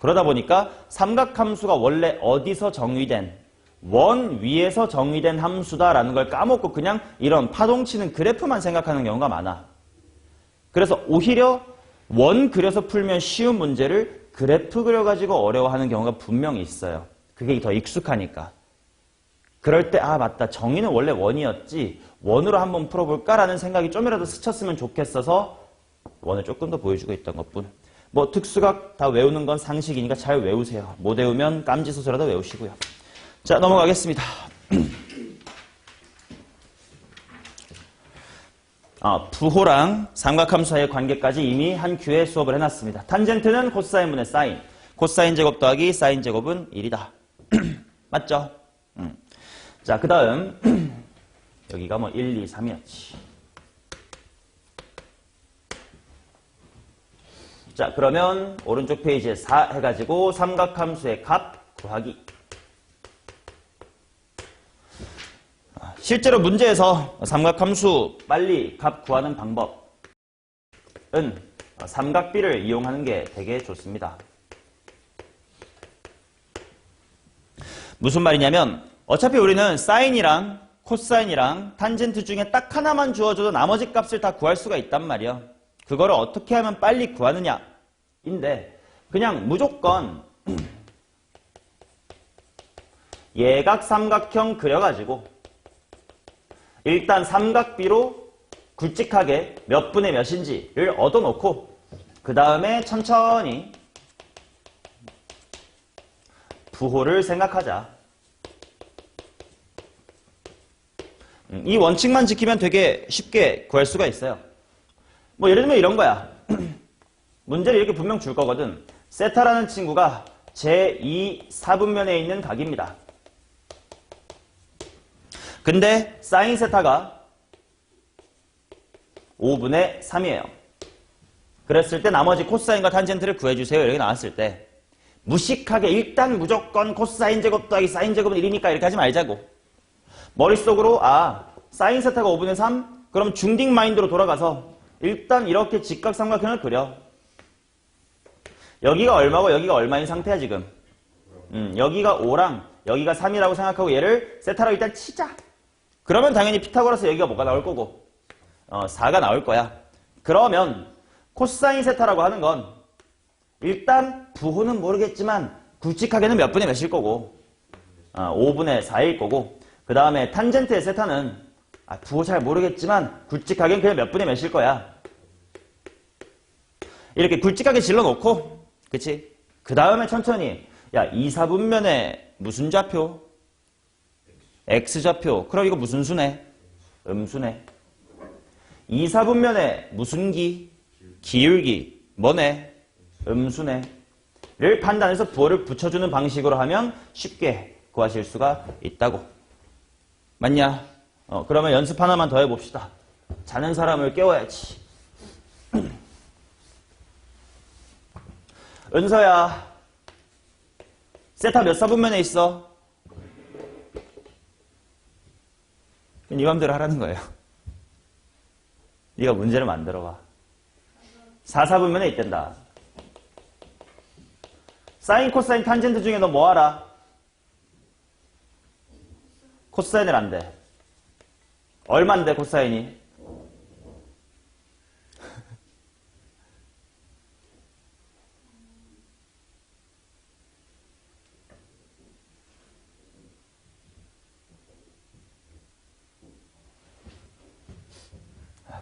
그러다 보니까 삼각함수가 원래 어디서 정의된 원 위에서 정의된 함수다라는 걸 까먹고 그냥 이런 파동치는 그래프만 생각하는 경우가 많아. 그래서 오히려 원 그려서 풀면 쉬운 문제를 그래프 그려가지고 어려워하는 경우가 분명히 있어요. 그게 더 익숙하니까. 그럴 때 아 맞다 정의는 원래 원이었지 원으로 한번 풀어볼까라는 생각이 좀이라도 스쳤으면 좋겠어서 원을 조금 더 보여주고 있던 것뿐. 뭐 특수각 다 외우는 건 상식이니까 잘 외우세요. 못 외우면 깜지소소라도 외우시고요. 자, 넘어가겠습니다. 부호랑 삼각함수 사이의 관계까지 이미 한 큐에 수업을 해놨습니다. 탄젠트는 코사인분의 사인. 코사인 제곱 더하기 사인 제곱은 1이다. 맞죠? 자, 그 다음 여기가 뭐 1, 2, 3이었지. 자, 그러면 오른쪽 페이지에 4 해가지고 삼각함수의 값 구하기. 실제로 문제에서 삼각함수 빨리 값 구하는 방법은 삼각비를 이용하는 게 되게 좋습니다. 무슨 말이냐면 어차피 우리는 사인이랑 코사인이랑 탄젠트 중에 딱 하나만 주어줘도 나머지 값을 다 구할 수가 있단 말이야. 그거를 어떻게 하면 빨리 구하느냐인데 그냥 무조건 예각삼각형 그려가지고 일단 삼각비로 굵직하게 몇 분의 몇인지를 얻어놓고 그 다음에 천천히 부호를 생각하자. 이 원칙만 지키면 되게 쉽게 구할 수가 있어요. 뭐 예를 들면 이런 거야. 문제를 이렇게 분명 줄 거거든. 세타라는 친구가 제2 사분면에 있는 각입니다. 근데 사인 세타가 5분의 3이에요. 그랬을 때 나머지 코사인과 탄젠트를 구해주세요. 이렇게 나왔을 때 무식하게 일단 무조건 코사인 제곱 더하기 사인 제곱은 1이니까 이렇게 하지 말자고. 머릿속으로 사인 세타가 5분의 3? 그럼 중딩 마인드로 돌아가서 일단 이렇게 직각삼각형을 그려. 여기가 얼마고 여기가 얼마인 상태야 지금. 여기가 5랑 여기가 3이라고 생각하고 얘를 세타로 일단 치자. 그러면 당연히 피타고라스 여기가 뭐가 나올 거고 4가 나올 거야. 그러면 코사인 세타라고 하는 건 일단 부호는 모르겠지만 굵직하게는 몇 분의 몇일 거고 5분의 4일 거고 그 다음에 탄젠트의 세타는 부호 잘 모르겠지만 굵직하게는 그냥 몇 분의 몇일 거야. 이렇게 굵직하게 질러놓고 그치? 그 다음에 천천히 2, 4분면에 무슨 좌표? X좌표. 그럼 이거 무슨 수네? 음수네. 2, 4분면에 무슨 기? 기울기. 뭐네? 음수네. 를 판단해서 부호를 붙여주는 방식으로 하면 쉽게 구하실 수가 있다고. 맞냐? 그러면 연습 하나만 더 해봅시다. 자는 사람을 깨워야지. 은서야, 세타 몇 사분면에 있어? 네 맘대로 하라는 거예요. 네가 문제를 만들어봐. 4, 4분면에 있댄다. 사인, 코사인, 탄젠트 중에 너 뭐 알아? 코사인을 안 돼. 얼만데 코사인이?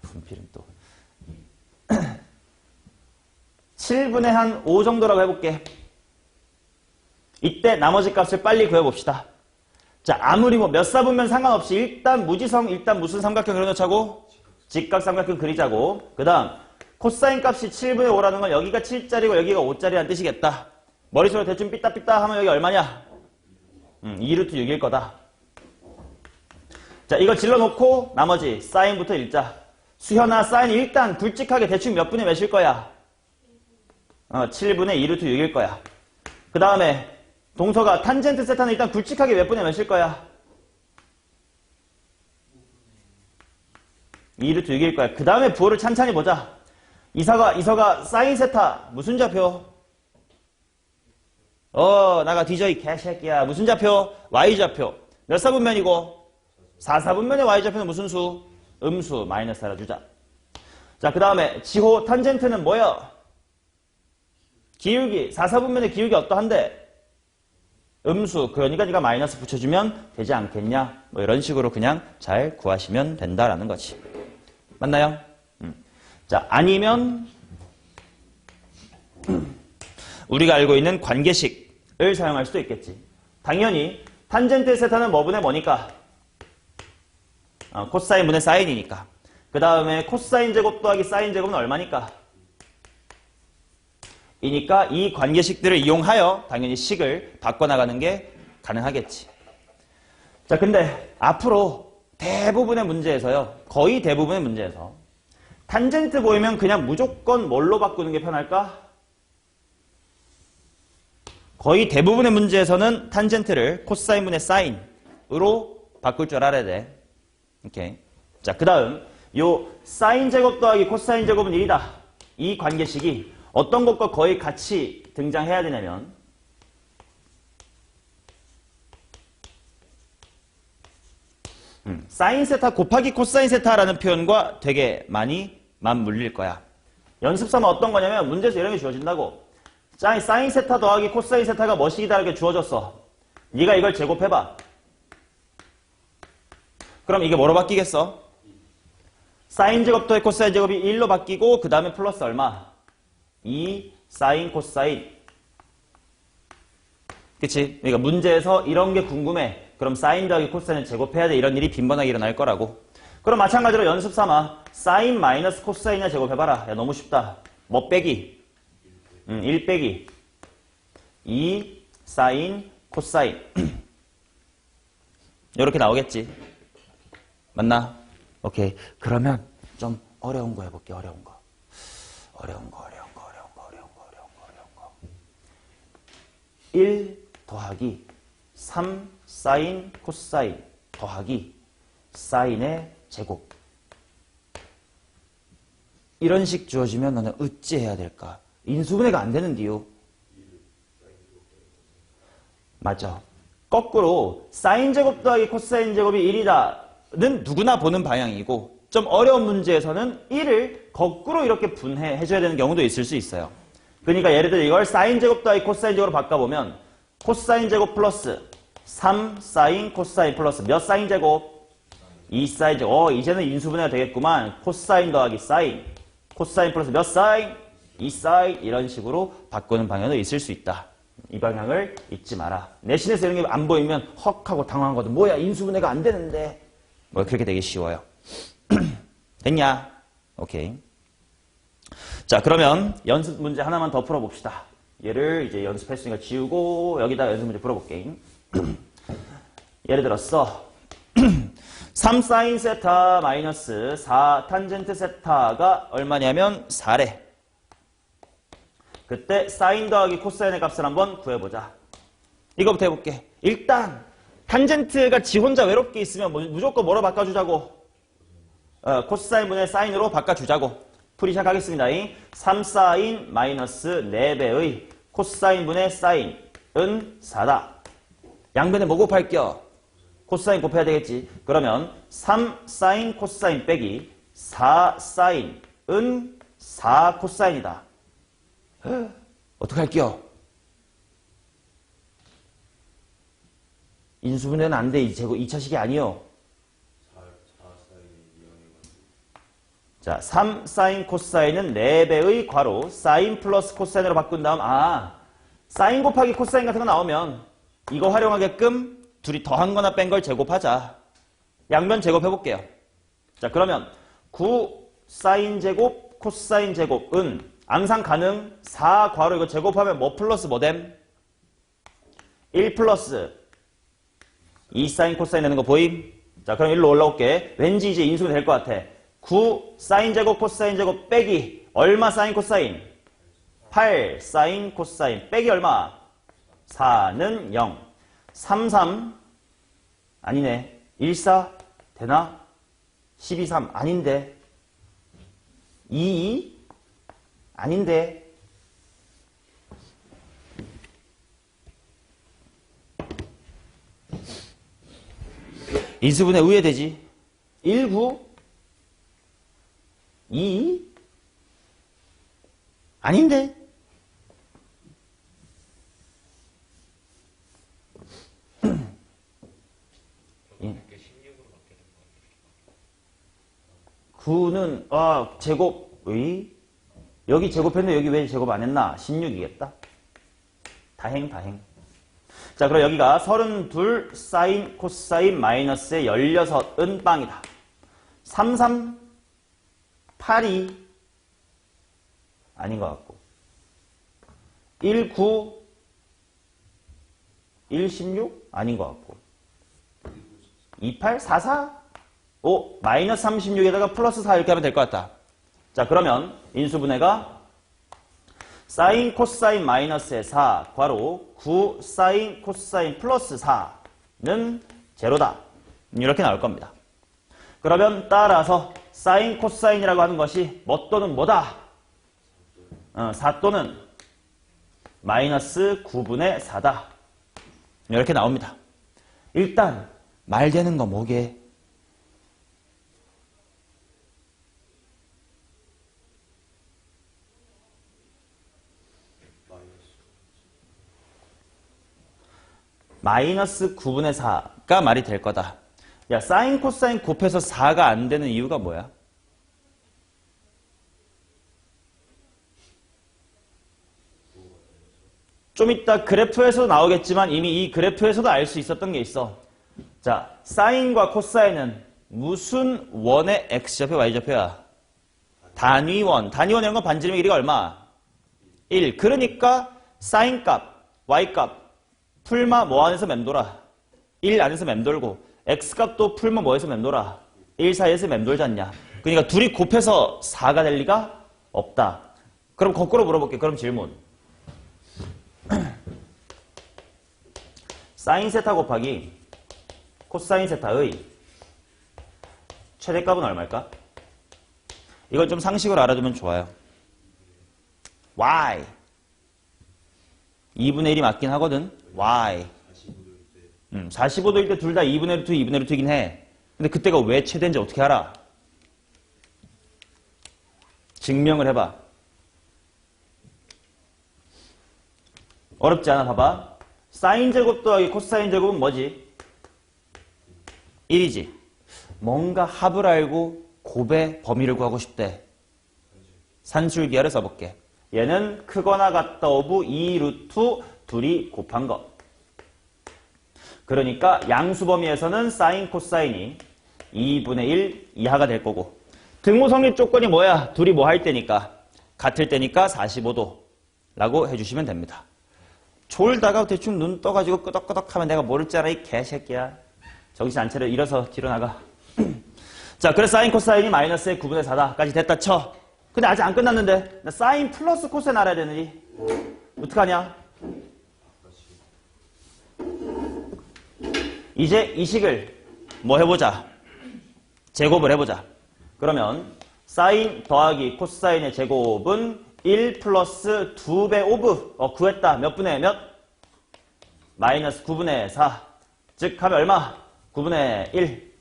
분필은 또 7분의 한 5 정도라고 해볼게. 이때 나머지 값을 빨리 구해봅시다. 자, 아무리 뭐 몇 사분면 상관없이 일단 무지성, 일단 무슨 삼각형 그려놓자고? 직각삼각형 그리자고. 그 다음 코사인 값이 7분의 5라는 건 여기가 7짜리고 여기가 5짜리라는 뜻이겠다. 머릿속으로 대충 삐딱삐딱 하면 여기 얼마냐? 2루트 6일 거다. 자, 이거 질러놓고 나머지 사인부터 읽자. 수현아, 사인 일단 굵직하게 대충 몇 분의 몇일 거야? 7분의 2루트 6일 거야. 그 다음에 동서가 탄젠트 세타는 일단 굵직하게 몇 분의 몇일 거야? 2루트 6일 거야. 그 다음에 부호를 찬찬히 보자. 이서가 사인 세타 무슨 좌표? 나가 뒤져 이 개새끼야. 무슨 좌표? Y좌표. 몇 사분면이고? 4, 4분면의 Y좌표는 무슨 수? 음수 마이너스 알아주자. 자, 그 다음에 지호 탄젠트는 뭐야? 기울기. 4, 4분면의 기울기 어떠한데? 음수. 그러니까 네가 마이너스 붙여주면 되지 않겠냐? 뭐 이런 식으로 그냥 잘 구하시면 된다라는 거지. 맞나요? 자, 아니면 우리가 알고 있는 관계식을 사용할 수도 있겠지. 당연히 탄젠트 세타는 뭐분의 뭐니까? 코사인 분의 사인이니까. 그 다음에 코사인 제곱 더하기 사인 제곱은 얼마니까? 이니까 이 관계식들을 이용하여 당연히 식을 바꿔나가는 게 가능하겠지. 자, 근데 앞으로 대부분의 문제에서요. 거의 대부분의 문제에서 탄젠트 보이면 그냥 무조건 뭘로 바꾸는 게 편할까? 거의 대부분의 문제에서는 탄젠트를 코사인 분의 사인으로 바꿀 줄 알아야 돼. 오케이. 자, 그 다음 요 사인 제곱 더하기 코사인 제곱은 1이다. 이 관계식이 어떤 것과 거의 같이 등장해야 되냐면 사인 세타 곱하기 코사인 세타라는 표현과 되게 많이 맞물릴 거야. 연습삼아 어떤 거냐면 문제에서 이런 게 주어진다고. 사인 세타 더하기 코사인 세타가 뭐시기다 이렇게 주어졌어. 네가 이걸 제곱해봐. 그럼 이게 뭐로 바뀌겠어? 사인 제곱 더하기 코사인 제곱이 1로 바뀌고 그 다음에 플러스 얼마? 2 사인 코사인 그치? 그러니까 문제에서 이런 게 궁금해. 그럼 사인 더하기 코사인을 제곱해야 돼. 이런 일이 빈번하게 일어날 거라고. 그럼 마찬가지로 연습 삼아 사인 마이너스 코사인이나 제곱해봐라. 야, 너무 쉽다. 뭐 빼기? 1 빼기 2 사인 코사인 이렇게 나오겠지. 맞나? 오케이. 그러면 좀 어려운 거 해볼게. 어려운 거. 1 더하기 3 사인 코사인 더하기 사인의 제곱. 이런 식 주어지면 너는 어찌 해야 될까? 인수분해가 안 되는디요. 맞죠? 거꾸로 사인 제곱 더하기 코사인 제곱이 1이다는 누구나 보는 방향이고, 좀 어려운 문제에서는 1을 거꾸로 이렇게 분해해줘야 되는 경우도 있을 수 있어요. 그러니까 예를 들어 이걸 사인 제곱 더하기 코사인 제곱으로 바꿔보면 코사인 제곱 플러스 3 사인 코사인 플러스 몇 사인 제곱? 2 사인 제곱. 이제는 인수분해가 되겠구만. 코사인 더하기 사인 코사인 플러스 몇 사인? 2 사인. 이런 식으로 바꾸는 방향도 있을 수 있다. 이 방향을 잊지 마라. 내신에서 이런 게 안 보이면 헉 하고 당황하거든. 뭐야, 인수분해가 안 되는데. 뭐 그렇게 되기 쉬워요. 됐냐? 오케이. 자, 그러면 연습 문제 하나만 더 풀어봅시다. 얘를 이제 연습했으니까 지우고 여기다 연습 문제 풀어볼게. 예를 들었어. 3 사인 세타 마이너스 4 탄젠트 세타가 얼마냐면 4래. 그때 사인 더하기 코사인의 값을 한번 구해보자. 이거부터 해볼게. 일단 탄젠트가 지 혼자 외롭게 있으면 무조건 뭐로 바꿔주자고? 코사인분의 사인으로 바꿔주자고. 풀이 시작하겠습니다. 3 사인 마이너스 4배의 코사인분의 사인은 4다. 양변에 뭐 곱할게요? 코사인 곱해야 되겠지. 그러면 3 사인 코사인 빼기 4 사인은 4 코사인이다. 어떡할게요? 인수분해는 안 돼. 제곱 2차식이 아니요. 자, 3 사인 코사인은 4배의 괄호 사인 플러스 코사인으로 바꾼 다음, 사인 곱하기 코사인 같은 거 나오면 이거 활용하게끔 둘이 더한 거나 뺀 걸 제곱하자. 양변 제곱해볼게요. 자, 그러면 9 사인 제곱 코사인 제곱은 앙상 가능 4 괄호 이거 제곱하면 뭐 플러스 뭐 됨? 1 플러스 2 사인 코사인 되는 거 보임? 자, 그럼 1로 올라올게. 왠지 이제 인수가 될 것 같아. 9 사인 제곱 코사인 제곱 빼기 얼마 사인 코사인? 8 사인 코사인 빼기 얼마? 4는 0. 3, 3 아니네. 1, 4 되나? 12, 3 아닌데. 2, 2 아닌데. 인수분해 우회되지. 1, 9 2 아닌데. 예. 9는 제곱의 여기 제곱했는데 여기 왜 제곱 안 했나? 16이겠다. 다행. 자, 그럼 여기가 32 사인 코사인 마이너스의 16은 빵이다. 3, 3 8이 아닌 것 같고 1, 9 1, 16 아닌 것 같고 2, 8 4, 4 5 마이너스 36에다가 플러스 4 이렇게 하면 될 것 같다. 자, 그러면 인수분해가 사인 코사인 마이너스의 4 괄호 9 사인 코사인 플러스 4는 제로다. 이렇게 나올 겁니다. 그러면 따라서 사인 코사인이라고 하는 것이 뭐 또는 뭐다? 4 또는 마이너스 9분의 4다. 이렇게 나옵니다. 일단 말 되는 거 뭐게? 마이너스 9분의 4가 말이 될 거다. 야, 사인 코사인 곱해서 4가 안 되는 이유가 뭐야? 좀 이따 그래프에서도 나오겠지만 이미 이 그래프에서도 알 수 있었던 게 있어. 자, 사인과 코사인은 무슨 원의 x좌표, y좌표야? 단위원. 단위원이라는 건 반지름의 길이가 얼마? 1. 그러니까 사인값, y값, 풀마 뭐 안에서 맴돌아? 1 안에서 맴돌고 x값도 풀마 뭐에서 맴돌아? 1 사이에서 맴돌지 않냐? 그러니까 둘이 곱해서 4가 될 리가 없다. 그럼 거꾸로 물어볼게. 그럼 질문. 사인 세타 곱하기 코사인 세타의 최대값은 얼마일까? 이건 좀 상식으로 알아두면 좋아요. y 2분의 1이 맞긴 하거든. y 45도일 때 둘 다 2분의 루트 2분의 루트이긴 해. 근데 그때가 왜 최대인지 어떻게 알아? 증명을 해봐. 어렵지 않아. 봐봐. 사인 제곱 더하기 코사인 제곱은 뭐지? 1이지. 뭔가 합을 알고 곱의 범위를 구하고 싶대. 산술기하를 써볼게. 얘는 크거나 같다 오브 2 루트 둘이 곱한 것. 그러니까 양수 범위에서는 사인 코사인이 2분의 1 이하가 될 거고, 등호 성립 조건이 뭐야? 둘이 뭐 할 때니까? 같을 때니까 45도 라고 해주시면 됩니다. 졸다가 대충 눈 떠가지고 끄덕끄덕 하면 내가 모를 줄 알아, 이 개새끼야. 정신 안 차려. 일어서 뒤로 나가. 자, 그래서 사인 코사인이 마이너스의 9분의 4다까지 됐다 쳐. 근데 아직 안 끝났는데 나 사인 플러스 코사인 알아야 되느니 어떡하냐? 이제 이 식을 뭐 해보자. 제곱을 해보자. 그러면 사인 더하기 코사인의 제곱은 1 플러스 2배 오브 구했다. 몇 분의 몇? 마이너스 9분의 4. 즉 하면 얼마? 9분의 1.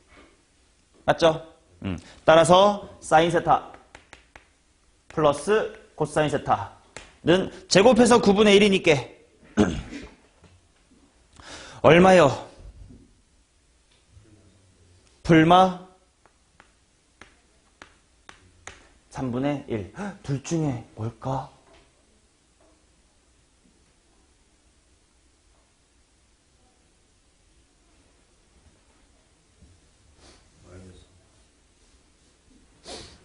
맞죠? 따라서 사인 세타 플러스 코사인 세타는 제곱해서 9분의 1이니까 얼마요? 풀마 3분의 1. 둘 중에 뭘까?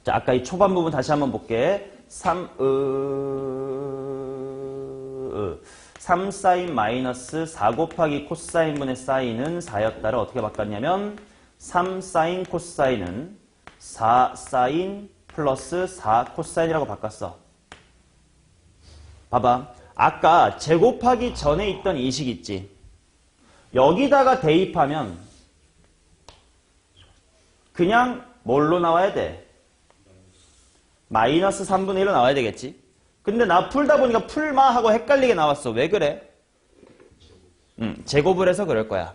자, 아까 이 초반 부분 다시 한번 볼게. 3 사인 마이너스 4 곱하기 코사인 분의 사인은 4였다를 어떻게 바꿨냐면 3 사인 코사인은 4 사인 플러스 4 코사인이라고 바꿨어. 봐봐. 아까 제곱하기 전에 있던 이 식 있지. 여기다가 대입하면 그냥 뭘로 나와야 돼? 마이너스 3분의 1로 나와야 되겠지. 근데 나 풀다 보니까 풀마하고 헷갈리게 나왔어. 왜 그래? 제곱을 해서 그럴 거야.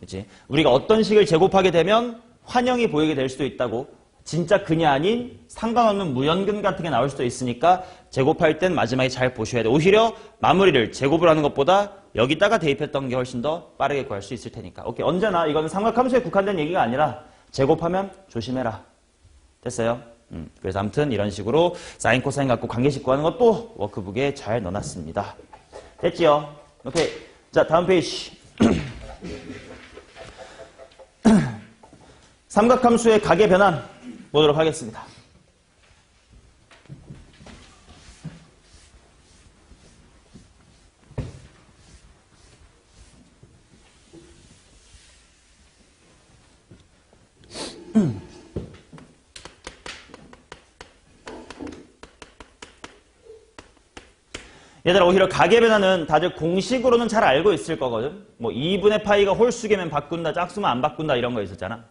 그치? 우리가 어떤 식을 제곱하게 되면 환영이 보이게 될 수도 있다고. 진짜 근이 아닌 상관없는 무연근 같은 게 나올 수도 있으니까 제곱할 땐 마지막에 잘 보셔야 돼. 오히려 마무리를 제곱을 하는 것보다 여기다가 대입했던 게 훨씬 더 빠르게 구할 수 있을 테니까. 오케이. 언제나 이거는 삼각함수에 국한된 얘기가 아니라 제곱하면 조심해라. 됐어요? 그래서 아무튼 이런 식으로 사인 코사인 갖고 관계식 구하는 것도 워크북에 잘 넣어놨습니다. 됐지요? 오케이. 자, 다음 페이지. 삼각함수의 각의 변환 보도록 하겠습니다. 얘들아, 오히려 각의 변화는 다들 공식으로는 잘 알고 있을 거거든. 뭐 2분의 파이가 홀수계면 바꾼다, 짝수면 안 바꾼다 이런 거 있었잖아.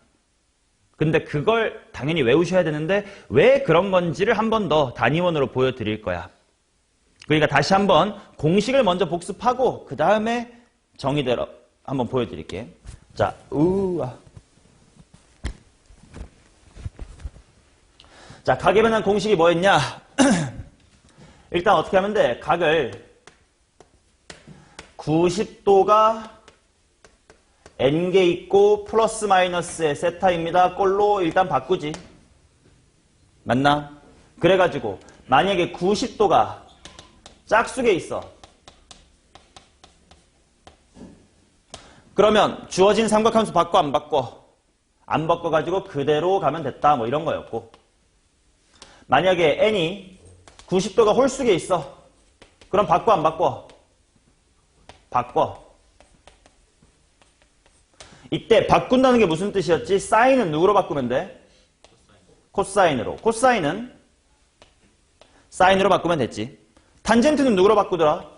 근데 그걸 당연히 외우셔야 되는데 왜 그런 건지를 한 번 더 단위원으로 보여드릴 거야. 그러니까 다시 한번 공식을 먼저 복습하고 그 다음에 정의대로 한번 보여드릴게. 자, 자, 각의 변환 공식이 뭐였냐? 일단 어떻게 하면 돼? 각을 90도가 n개 있고 플러스 마이너스의 세타입니다. 꼴로 일단 바꾸지. 맞나? 그래가지고 만약에 90도가 짝수계 있어. 그러면 주어진 삼각함수 바꿔 안 바꿔? 안 바꿔가지고 그대로 가면 됐다 뭐 이런 거였고, 만약에 n이 90도가 홀수기에 있어. 그럼 바꿔 안 바꿔? 바꿔. 이때 바꾼다는 게 무슨 뜻이었지? 사인은 누구로 바꾸면 돼? 코사인으로. 코사인은 사인으로 바꾸면 됐지. 탄젠트는 누구로 바꾸더라?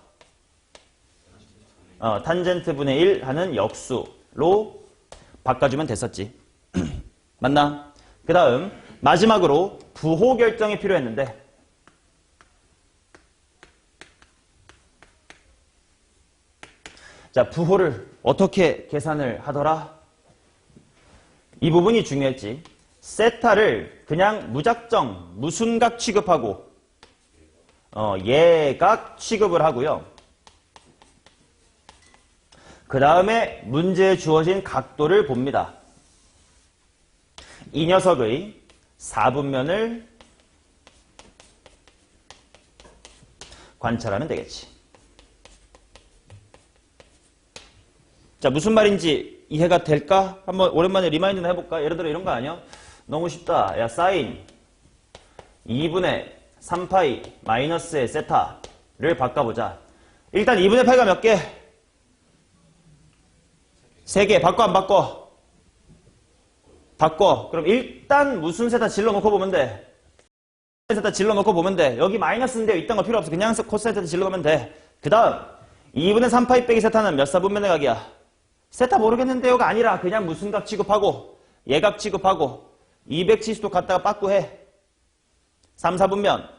탄젠트 분의 1 하는 역수로 바꿔주면 됐었지. 맞나? 그 다음 마지막으로 부호 결정이 필요했는데, 자, 부호를 어떻게 계산을 하더라? 이 부분이 중요했지. 세타를 그냥 무작정 무순각 취급하고 예각 취급을 하고요. 그 다음에 문제에 주어진 각도를 봅니다. 이 녀석의 4분면을 관찰하면 되겠지. 자, 무슨 말인지 이해가 될까? 한번 오랜만에 리마인드나 해볼까? 예를 들어 이런 거 아니야? 너무 쉽다. 야, 사인 2분의 3파이 마이너스의 세타를 바꿔보자. 일단 2분의 파이가 몇 개? 3개. 바꿔 안 바꿔? 바꿔. 그럼 일단 무슨 세타 질러놓고 보면 돼. 세타 질러놓고 보면 돼. 여기 마이너스인데 이딴 거 필요 없어. 그냥 코사인 세타 질러놓으면 돼. 그 다음 2분의 3파이 빼기 세타는 몇 사분면의 각이야? 세타 모르겠는데요가 아니라 그냥 무슨 각 취급하고 예각 취급하고 270도 갖다가 빠꾸해. 3, 4분면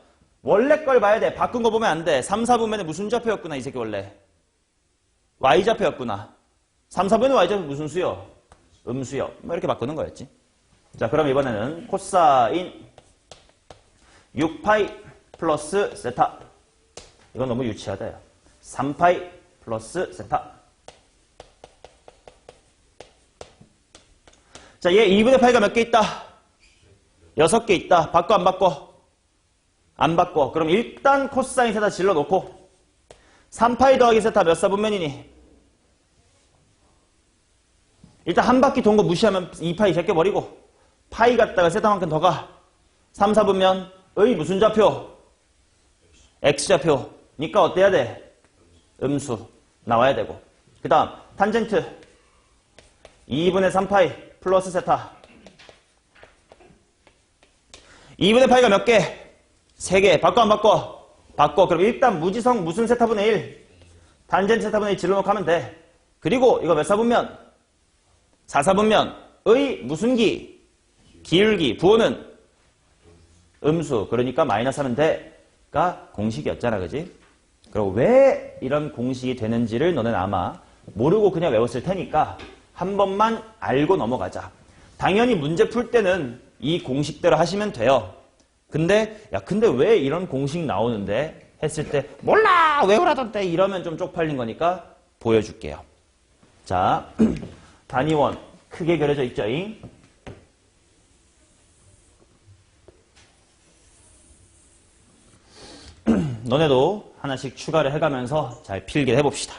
원래 걸 봐야 돼. 바꾼 거 보면 안 돼. 3, 4분면에 무슨 좌표였구나 이 새끼 원래. Y좌표였구나. 3, 4분의 Y좌표 무슨 수요? 음수요. 뭐 이렇게 바꾸는 거였지. 자, 그럼 이번에는 코사인 6파이 플러스 세타. 이건 너무 유치하다. 3파이 플러스 세타. 자, 얘 2분의 파이가 몇 개 있다? 6개 있다. 바꿔 안 바꿔? 안 바꿔. 그럼 일단 코사인 세타 질러놓고 3파이 더하기 세타 몇 사분면이니? 일단 한 바퀴 돈 거 무시하면 2파이 제껴버리고 파이 갖다가 세타만큼 더 가. 3, 4분면의 무슨 좌표? X좌표니까 어때야 돼? 음수 나와야 되고. 그 다음 탄젠트 2분의 3파이 플러스 세타. 2분의 파이가 몇 개? 3개. 바꿔 안 바꿔? 바꿔. 그럼 일단 무지성 무슨 세타분의 1? 탄젠트 세타분의 1 질러놓고 하면 돼. 그리고 이거 몇 사분면? 4, 사분면의 무슨 기? 기울기. 부호는 음수. 그러니까 마이너스 하면 돼가 공식이었잖아. 그지? 그리고 왜 이런 공식이 되는지를 너는 아마 모르고 그냥 외웠을 테니까 한 번만 알고 넘어가자. 당연히 문제 풀 때는 이 공식대로 하시면 돼요. 근데 왜 이런 공식 나오는데? 했을 때 몰라! 외우라던데! 이러면 좀 쪽팔린 거니까 보여줄게요. 자, 단위원 크게 그려져 있죠? 너네도 하나씩 추가를 해가면서 잘 필기를 해봅시다.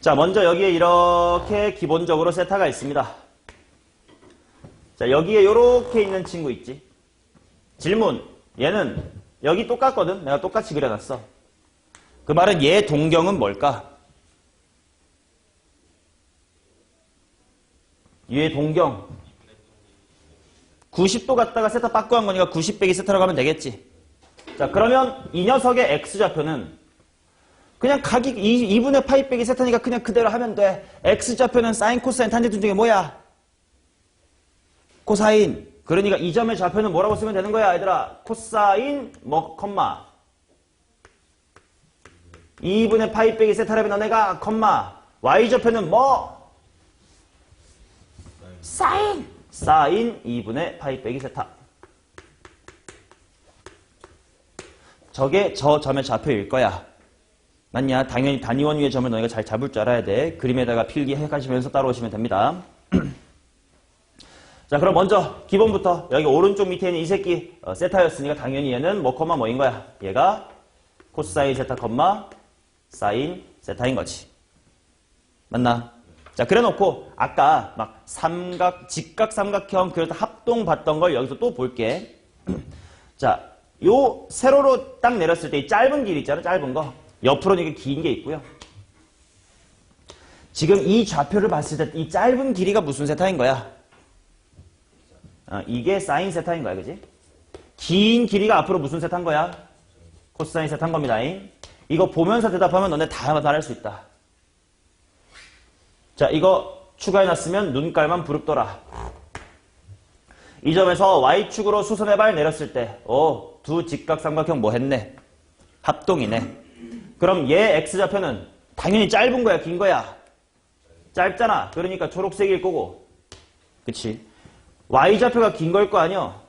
자, 먼저 여기에 이렇게 기본적으로 세타가 있습니다. 자, 여기에 이렇게 있는 친구 있지? 질문. 얘는 여기 똑같거든? 내가 똑같이 그려놨어. 그 말은 얘 동경은 뭘까? 얘 동경. 90도 갖다가 세타 바꾸한 거니까 90 빼기 세타라고 하면 되겠지. 자, 그러면 이 녀석의 X좌표는 그냥 각이 2분의 파이 빼기 세타니까 그냥 그대로 하면 돼. X좌표는 사인, 코사인, 탄젠트 중에 뭐야? 코사인. 그러니까 이 점의 좌표는 뭐라고 쓰면 되는 거야, 얘들아? 코사인, 콤마. 2분의 파이 빼기 세타라면 너네가, 콤마. Y좌표는 뭐? 사인. 사인 2분의 파이 빼기 세타. 저게 저 점의 좌표일 거야. 맞냐? 당연히 단위원 위의 점을 너희가 잘 잡을 줄 알아야 돼. 그림에다가 필기해 가시면서 따라오시면 됩니다. 자, 그럼 먼저 기본부터 여기 오른쪽 밑에 있는 이 새끼 세타였으니까 당연히 얘는 뭐 콤마 뭐인 거야? 얘가 코사인 세타 콤마 사인 세타인 거지. 맞나? 자, 그래 놓고 아까 막 직각 삼각형 그래서 합동 봤던 걸 여기서 또 볼게. 자, 요 세로로 딱 내렸을 때 이 짧은 길 있잖아, 짧은 거. 옆으로는 이게 긴 게 있고요. 지금 이 좌표를 봤을 때 이 짧은 길이가 무슨 세타인 거야? 이게 사인 세타인 거야, 그지? 긴 길이가 앞으로 무슨 세타인 거야? 코사인 세타인 겁니다. 이거 보면서 대답하면 너네 다 말할 수 있다. 자, 이거 추가해놨으면 눈깔만 부릅더라. 이 점에서 Y축으로 수선의 발 내렸을 때, 두 직각삼각형 뭐 했네? 합동이네. 그럼 얘 X좌표는 당연히 짧은 거야, 긴 거야? 짧잖아. 그러니까 초록색일 거고. 그치? Y좌표가 긴 걸 거 아니야?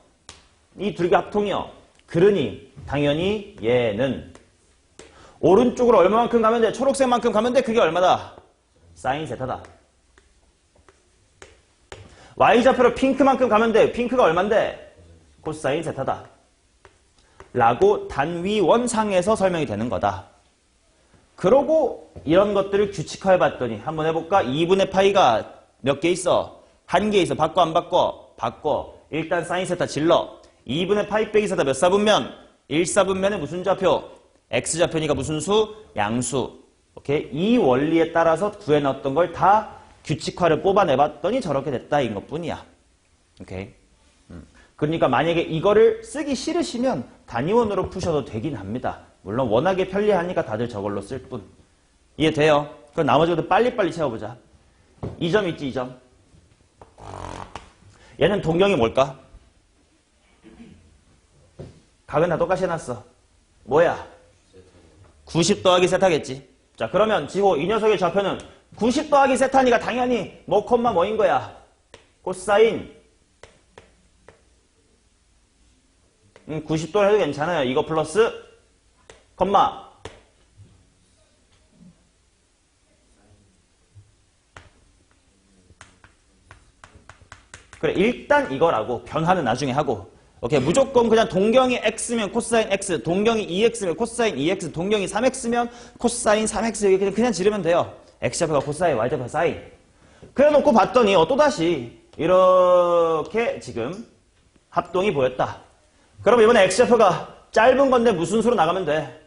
이 둘이 합통이요. 그러니 당연히 얘는 오른쪽으로 얼마만큼 가면 돼? 초록색만큼 가면 돼? 그게 얼마다? 사인 세타다. Y좌표로 핑크만큼 가면 돼. 핑크가 얼만데? 코사인 세타다. 라고 단위원상에서 설명이 되는 거다. 그러고 이런 것들을 규칙화해 봤더니 한번 해볼까? 2분의 파이가 몇 개 있어? 한 개 있어. 바꿔 안 바꿔? 바꿔. 일단 사인 세타 질러. 2분의 파이 빼기 세타 몇 사분면? 1사분면은 무슨 좌표? X좌표니까 무슨 수? 양수. 오케이? 이 원리에 따라서 구해 넣었던 걸 다 규칙화를 뽑아내봤더니 저렇게 됐다 인 것뿐이야. 오케이? 그러니까 만약에 이거를 쓰기 싫으시면 단위원으로 푸셔도 되긴 합니다. 물론 워낙에 편리하니까 다들 저걸로 쓸 뿐. 이해돼요? 그럼 나머지 것도 빨리빨리 채워보자. 이 점 있지, 이 점. 얘는 동경이 뭘까? 각은 다 똑같이 해놨어. 뭐야? 90 더하기 세타겠지. 자, 그러면 지호 이 녀석의 좌표는 90 더하기 세타니까 당연히 뭐 콤마 뭐인 거야? 코사인 90도 해도 괜찮아요. 이거 플러스 콤마 그래, 일단 이거라고 변화는 나중에 하고. 오케이, 무조건 그냥 동경이 x면 코사인 x, 동경이 2x면 코사인 2x, 동경이 3x면 코사인 3x 이렇게 그냥 지르면 돼요. x좌표가 코사인, y좌표가 사인. 그래 놓고 봤더니 또다시 이렇게 지금 합동이 보였다. 그럼 이번에 x좌표가 짧은 건데 무슨 수로 나가면 돼?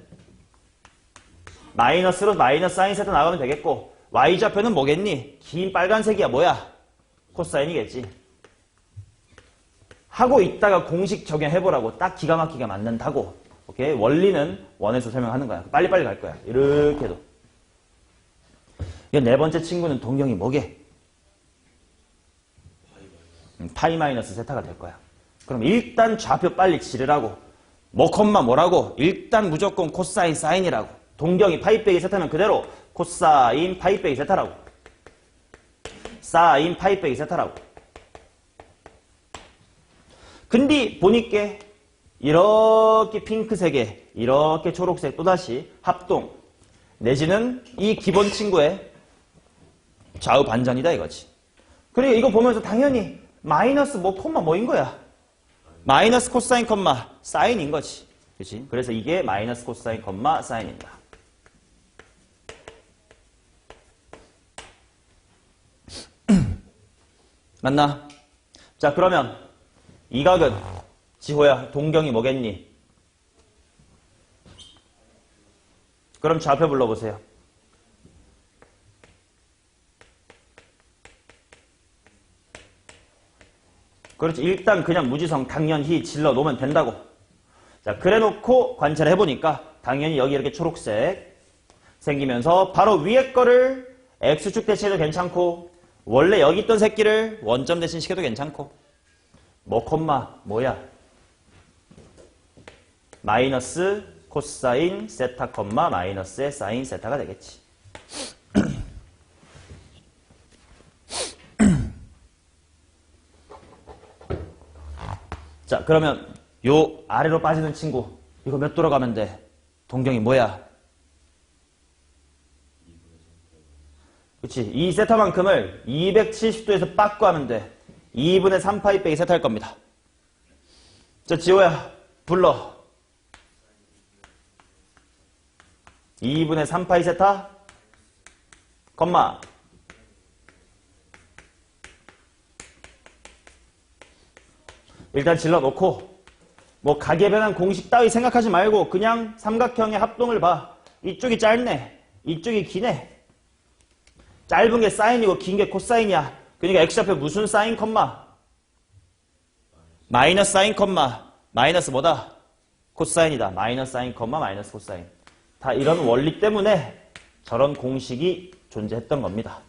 마이너스로 마이너스 사인 세타 나가면 되겠고, y좌표는 뭐겠니? 긴 빨간색이야. 뭐야? 코사인이겠지. 하고 있다가 공식 적용해보라고. 딱 기가 막히게 맞는다고. 오케이? 원리는 원에서 설명하는 거야. 빨리빨리 갈 거야. 이렇게 해도. 이 네 번째 친구는 동경이 뭐게? 파이 마이너스 세타가 될 거야. 그럼 일단 좌표 빨리 지르라고. 뭐 콤마 뭐라고? 일단 무조건 코사인 사인이라고. 동경이 파이 빼기 세타면 그대로 코사인 파이 빼기 세타라고. 사인 파이 빼기 세타라고. 근데 보니까 이렇게 핑크색에 이렇게 초록색 또다시 합동 내지는 이 기본 친구의 좌우 반전이다 이거지. 그리고 이거 보면서 당연히 마이너스 뭐 콤마 뭐인 거야? 마이너스 코사인 콤마 사인인 거지. 그치? 그래서 이게 마이너스 코사인 콤마 사인입니다. 맞나? 자, 그러면 이 각은 지호야 동경이 뭐겠니? 그럼 좌표 불러보세요. 그렇지. 일단 그냥 무지성 당연히 질러 놓으면 된다고. 자, 그래 놓고 관찰을 해보니까 당연히 여기 이렇게 초록색 생기면서 바로 위에 거를 X축 대신해도 괜찮고, 원래 여기 있던 새끼를 원점 대신 시켜도 괜찮고, 뭐 콤마 뭐야? 마이너스 코사인 세타 콤마 마이너스의 사인 세타가 되겠지. 자, 그러면 요 아래로 빠지는 친구 이거 몇 도로 가면 돼? 동경이 뭐야? 그치? 이 세타만큼을 270도에서 빠꾸 하면 돼. 2분의 3파이 빼기 세타 할 겁니다. 자, 지호야 불러. 2분의 3파이 세타 콤마 일단 질러놓고 뭐 가계변환 공식 따위 생각하지 말고 그냥 삼각형의 합동을 봐. 이쪽이 짧네. 이쪽이 기네. 짧은 게 사인이고 긴 게 코사인이야. 그러니까 x좌표 무슨 사인 컴마? 마이너스 사인 컴마. 마이너스 뭐다? 코사인이다. 마이너스 사인 컴마 마이너스 코사인. 다 이런 원리 때문에 저런 공식이 존재했던 겁니다.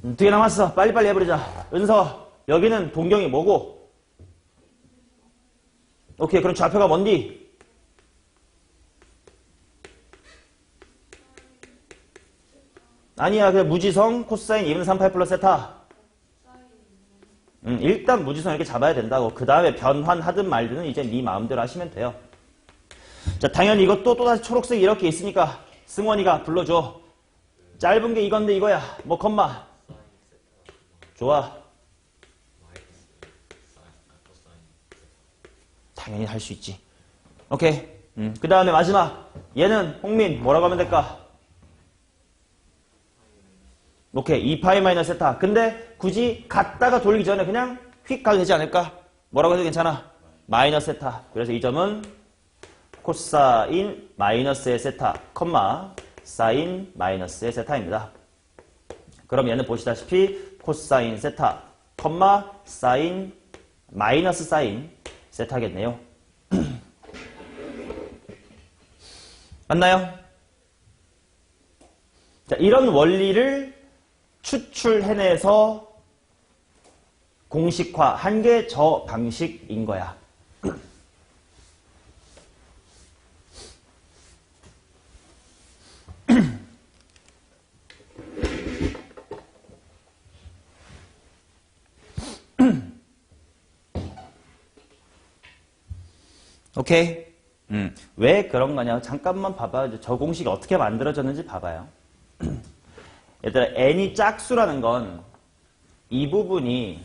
2개 남았어. 빨리빨리 해버리자. 은서, 여기는 동경이 뭐고? 오케이, 그럼 좌표가 뭔디? 아니야, 그 무지성 코사인 2분의 38 플러스 세타. 일단 무지성 이렇게 잡아야 된다고. 그 다음에 변환하든 말든 이제 네 마음대로 하시면 돼요. 자, 당연히 이것도 또다시 초록색 이렇게 있으니까 승원이가 불러줘. 짧은 게 이건데 이거야. 뭐 컴마. 좋아. 당연히 할 수 있지. 오케이. 그 다음에 마지막. 얘는 홍민 뭐라고 하면 될까? 오케이. 2파이 마이너스 세타. 근데 굳이 갔다가 돌기 전에 그냥 휙 가도 되지 않을까? 뭐라고 해도 괜찮아. 마이너스 세타. 그래서 이 점은 코사인 마이너스의 세타, 컴마 사인 마이너스의 세타입니다. 그럼 얘는 보시다시피 코사인 세타, 컴마 사인 마이너스 사인 세타겠네요. 맞나요? 자, 이런 원리를 추출해내서 공식화한 게 저 방식인 거야. 오케이? 왜 그런 거냐? 잠깐만 봐봐요. 저 공식이 어떻게 만들어졌는지 봐봐요. 얘들아, n이 짝수라는 건 이 부분이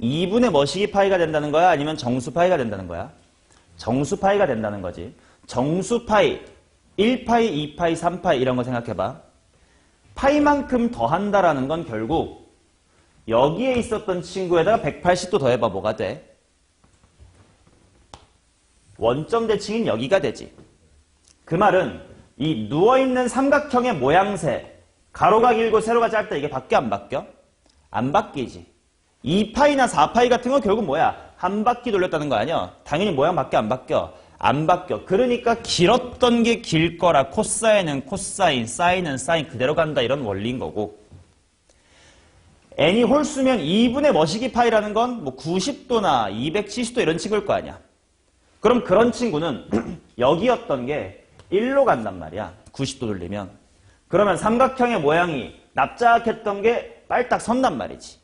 2분의 뭐시기 파이가 된다는 거야? 아니면 정수 파이가 된다는 거야? 정수 파이가 된다는 거지. 정수 파이, 1파이, 2파이, 3파이 이런 거 생각해봐. 파이만큼 더한다라는 건 결국 여기에 있었던 친구에다가 180도 더해봐. 뭐가 돼? 원점 대칭인 여기가 되지. 그 말은 이 누워있는 삼각형의 모양새, 가로가 길고 세로가 짧다. 이게 바뀌어 안 바뀌어? 안 바뀌지. 2파이나 4파이 같은 건 결국 뭐야? 한 바퀴 돌렸다는 거 아니야? 당연히 모양 바뀌어 안 바뀌어? 안 바뀌어. 그러니까 길었던 게 길 거라 코사인은 코사인, 사인은 사인 그대로 간다 이런 원리인 거고. n이 홀수면 2분의 뭐시기 파이라는 건 뭐 90도나 270도 이런 친구일 거 아니야. 그럼 그런 친구는 여기였던 게 1로 간단 말이야. 90도 돌리면. 그러면 삼각형의 모양이 납작했던 게 빨딱 선단 말이지.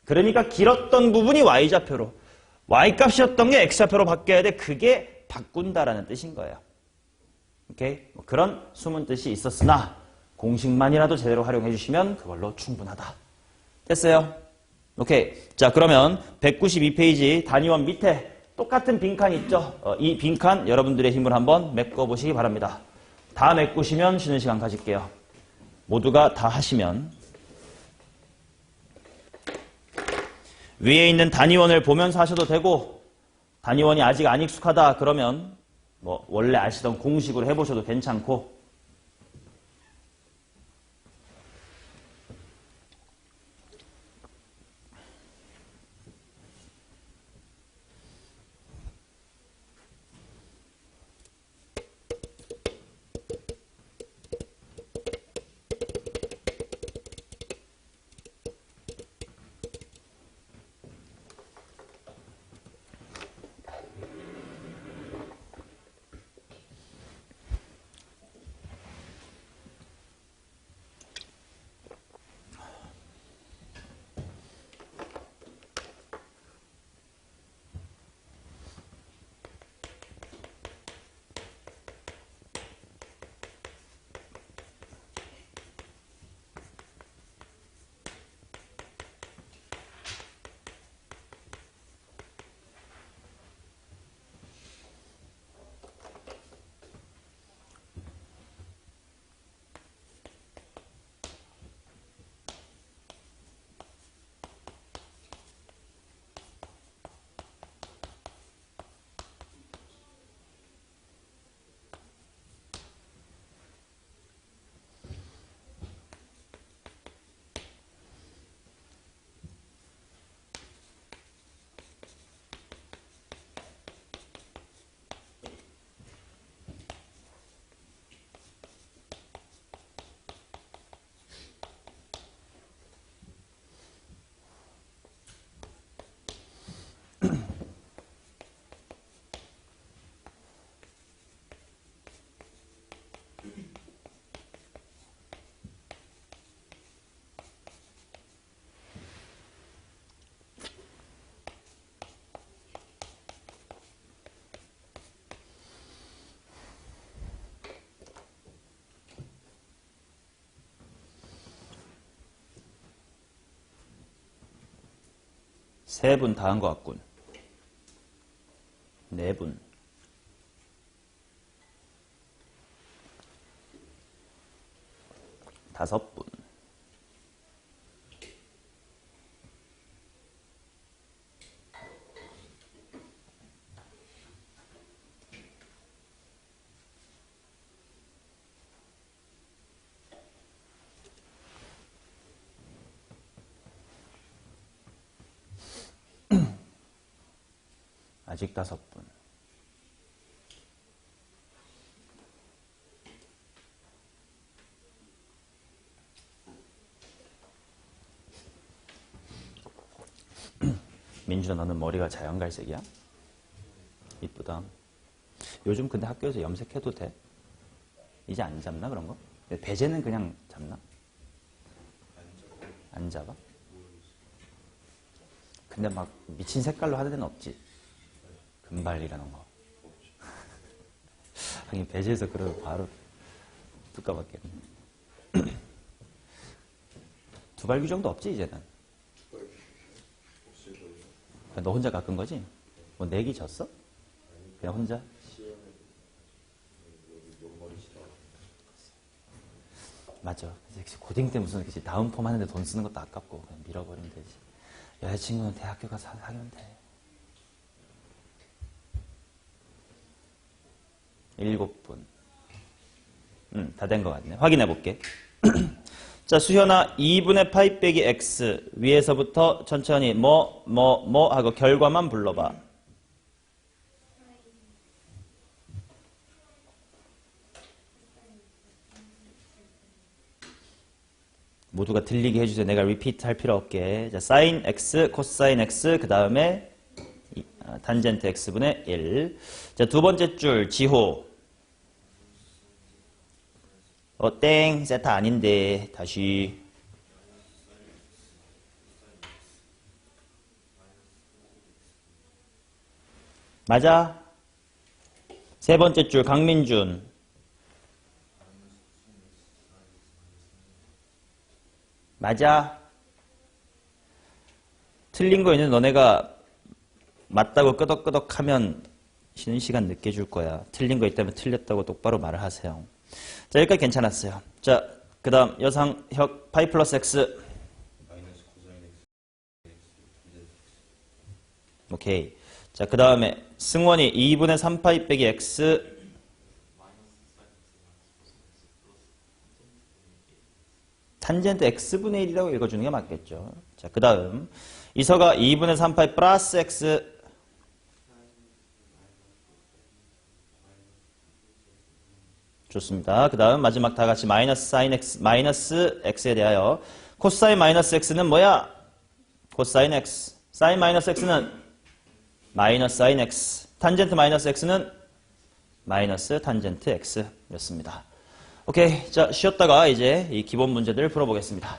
그러니까 길었던 부분이 y좌표로, y값이었던 게 x좌표로 바뀌어야 돼. 그게 바꾼다라는 뜻인 거예요. 오케이? 뭐 그런 숨은 뜻이 있었으나 공식만이라도 제대로 활용해 주시면 그걸로 충분하다. 됐어요? 오케이. 자, 그러면 192페이지 단위원 밑에 똑같은 빈칸 있죠? 이 빈칸 여러분들의 힘을 한번 메꿔보시기 바랍니다. 다 메꾸시면 쉬는 시간 가질게요. 모두가 다 하시면 위에 있는 단위원을 보면서 하셔도 되고 단위원이 아직 안 익숙하다 그러면 뭐 원래 아시던 공식으로 해보셔도 괜찮고 3분 다 한 것 같군. 4분. 5분. 아직 5분. 민준아, 너는 머리가 자연갈색이야? 이쁘다. 요즘 근데 학교에서 염색해도 돼? 이제 안 잡나 그런 거? 배제는 그냥 잡나? 안 잡아? 근데 막 미친 색깔로 하는 데는 없지? 금발이라는 거. 하긴 배제해서 그러면 바로 뚜까맣겠네. 두발 규정도 없지 이제는. 너 혼자 깎은 거지? 뭐 내기 졌어? 그냥 혼자? 맞아. 고딩 때 무슨 이렇게 다운펌 하는데 돈 쓰는 것도 아깝고 그냥 밀어버리면 되지. 여자친구는 대학교 가서 사귀면 돼. 7분. 다 된 것 같네. 확인해 볼게. 자, 수현아, 2분의 파이 빼기 x. 위에서부터 천천히 뭐 하고 결과만 불러봐. 모두가 들리게 해주세요. 내가 리피트 할 필요 없게. 자, 사인 x, 코사인 x, 그 다음에 탄젠트 x분의 1. 자, 두 번째 줄, 지호. 땡, 세타 아닌데, 다시. 맞아? 세 번째 줄, 강민준. 맞아? 틀린 거 있는 너네가 맞다고 끄덕끄덕 하면 쉬는 시간 늦게 줄 거야. 틀린 거 있다면 틀렸다고 똑바로 말을 하세요. 자, 여기까지 괜찮았어요. 자, 그 다음 여상혁 파이 플러스 x. 오케이. 자, 그 다음에 승원이 2분의 3파이 빼기 x. 탄젠트 x분의 1이라고 읽어주는 게 맞겠죠. 자, 그 다음 이서가 2분의 3파이 플러스 x. 좋습니다. 그 다음 마지막 다 같이 마이너스 사인 x, 마이너스 x에 대하여 코사인 마이너스 x는 뭐야? 코사인 x. 사인 마이너스 x는 마이너스 사인 x. 탄젠트 마이너스 x는 마이너스 탄젠트 x 였습니다. 오케이. 자, 쉬었다가 이제 이 기본 문제들을 풀어보겠습니다.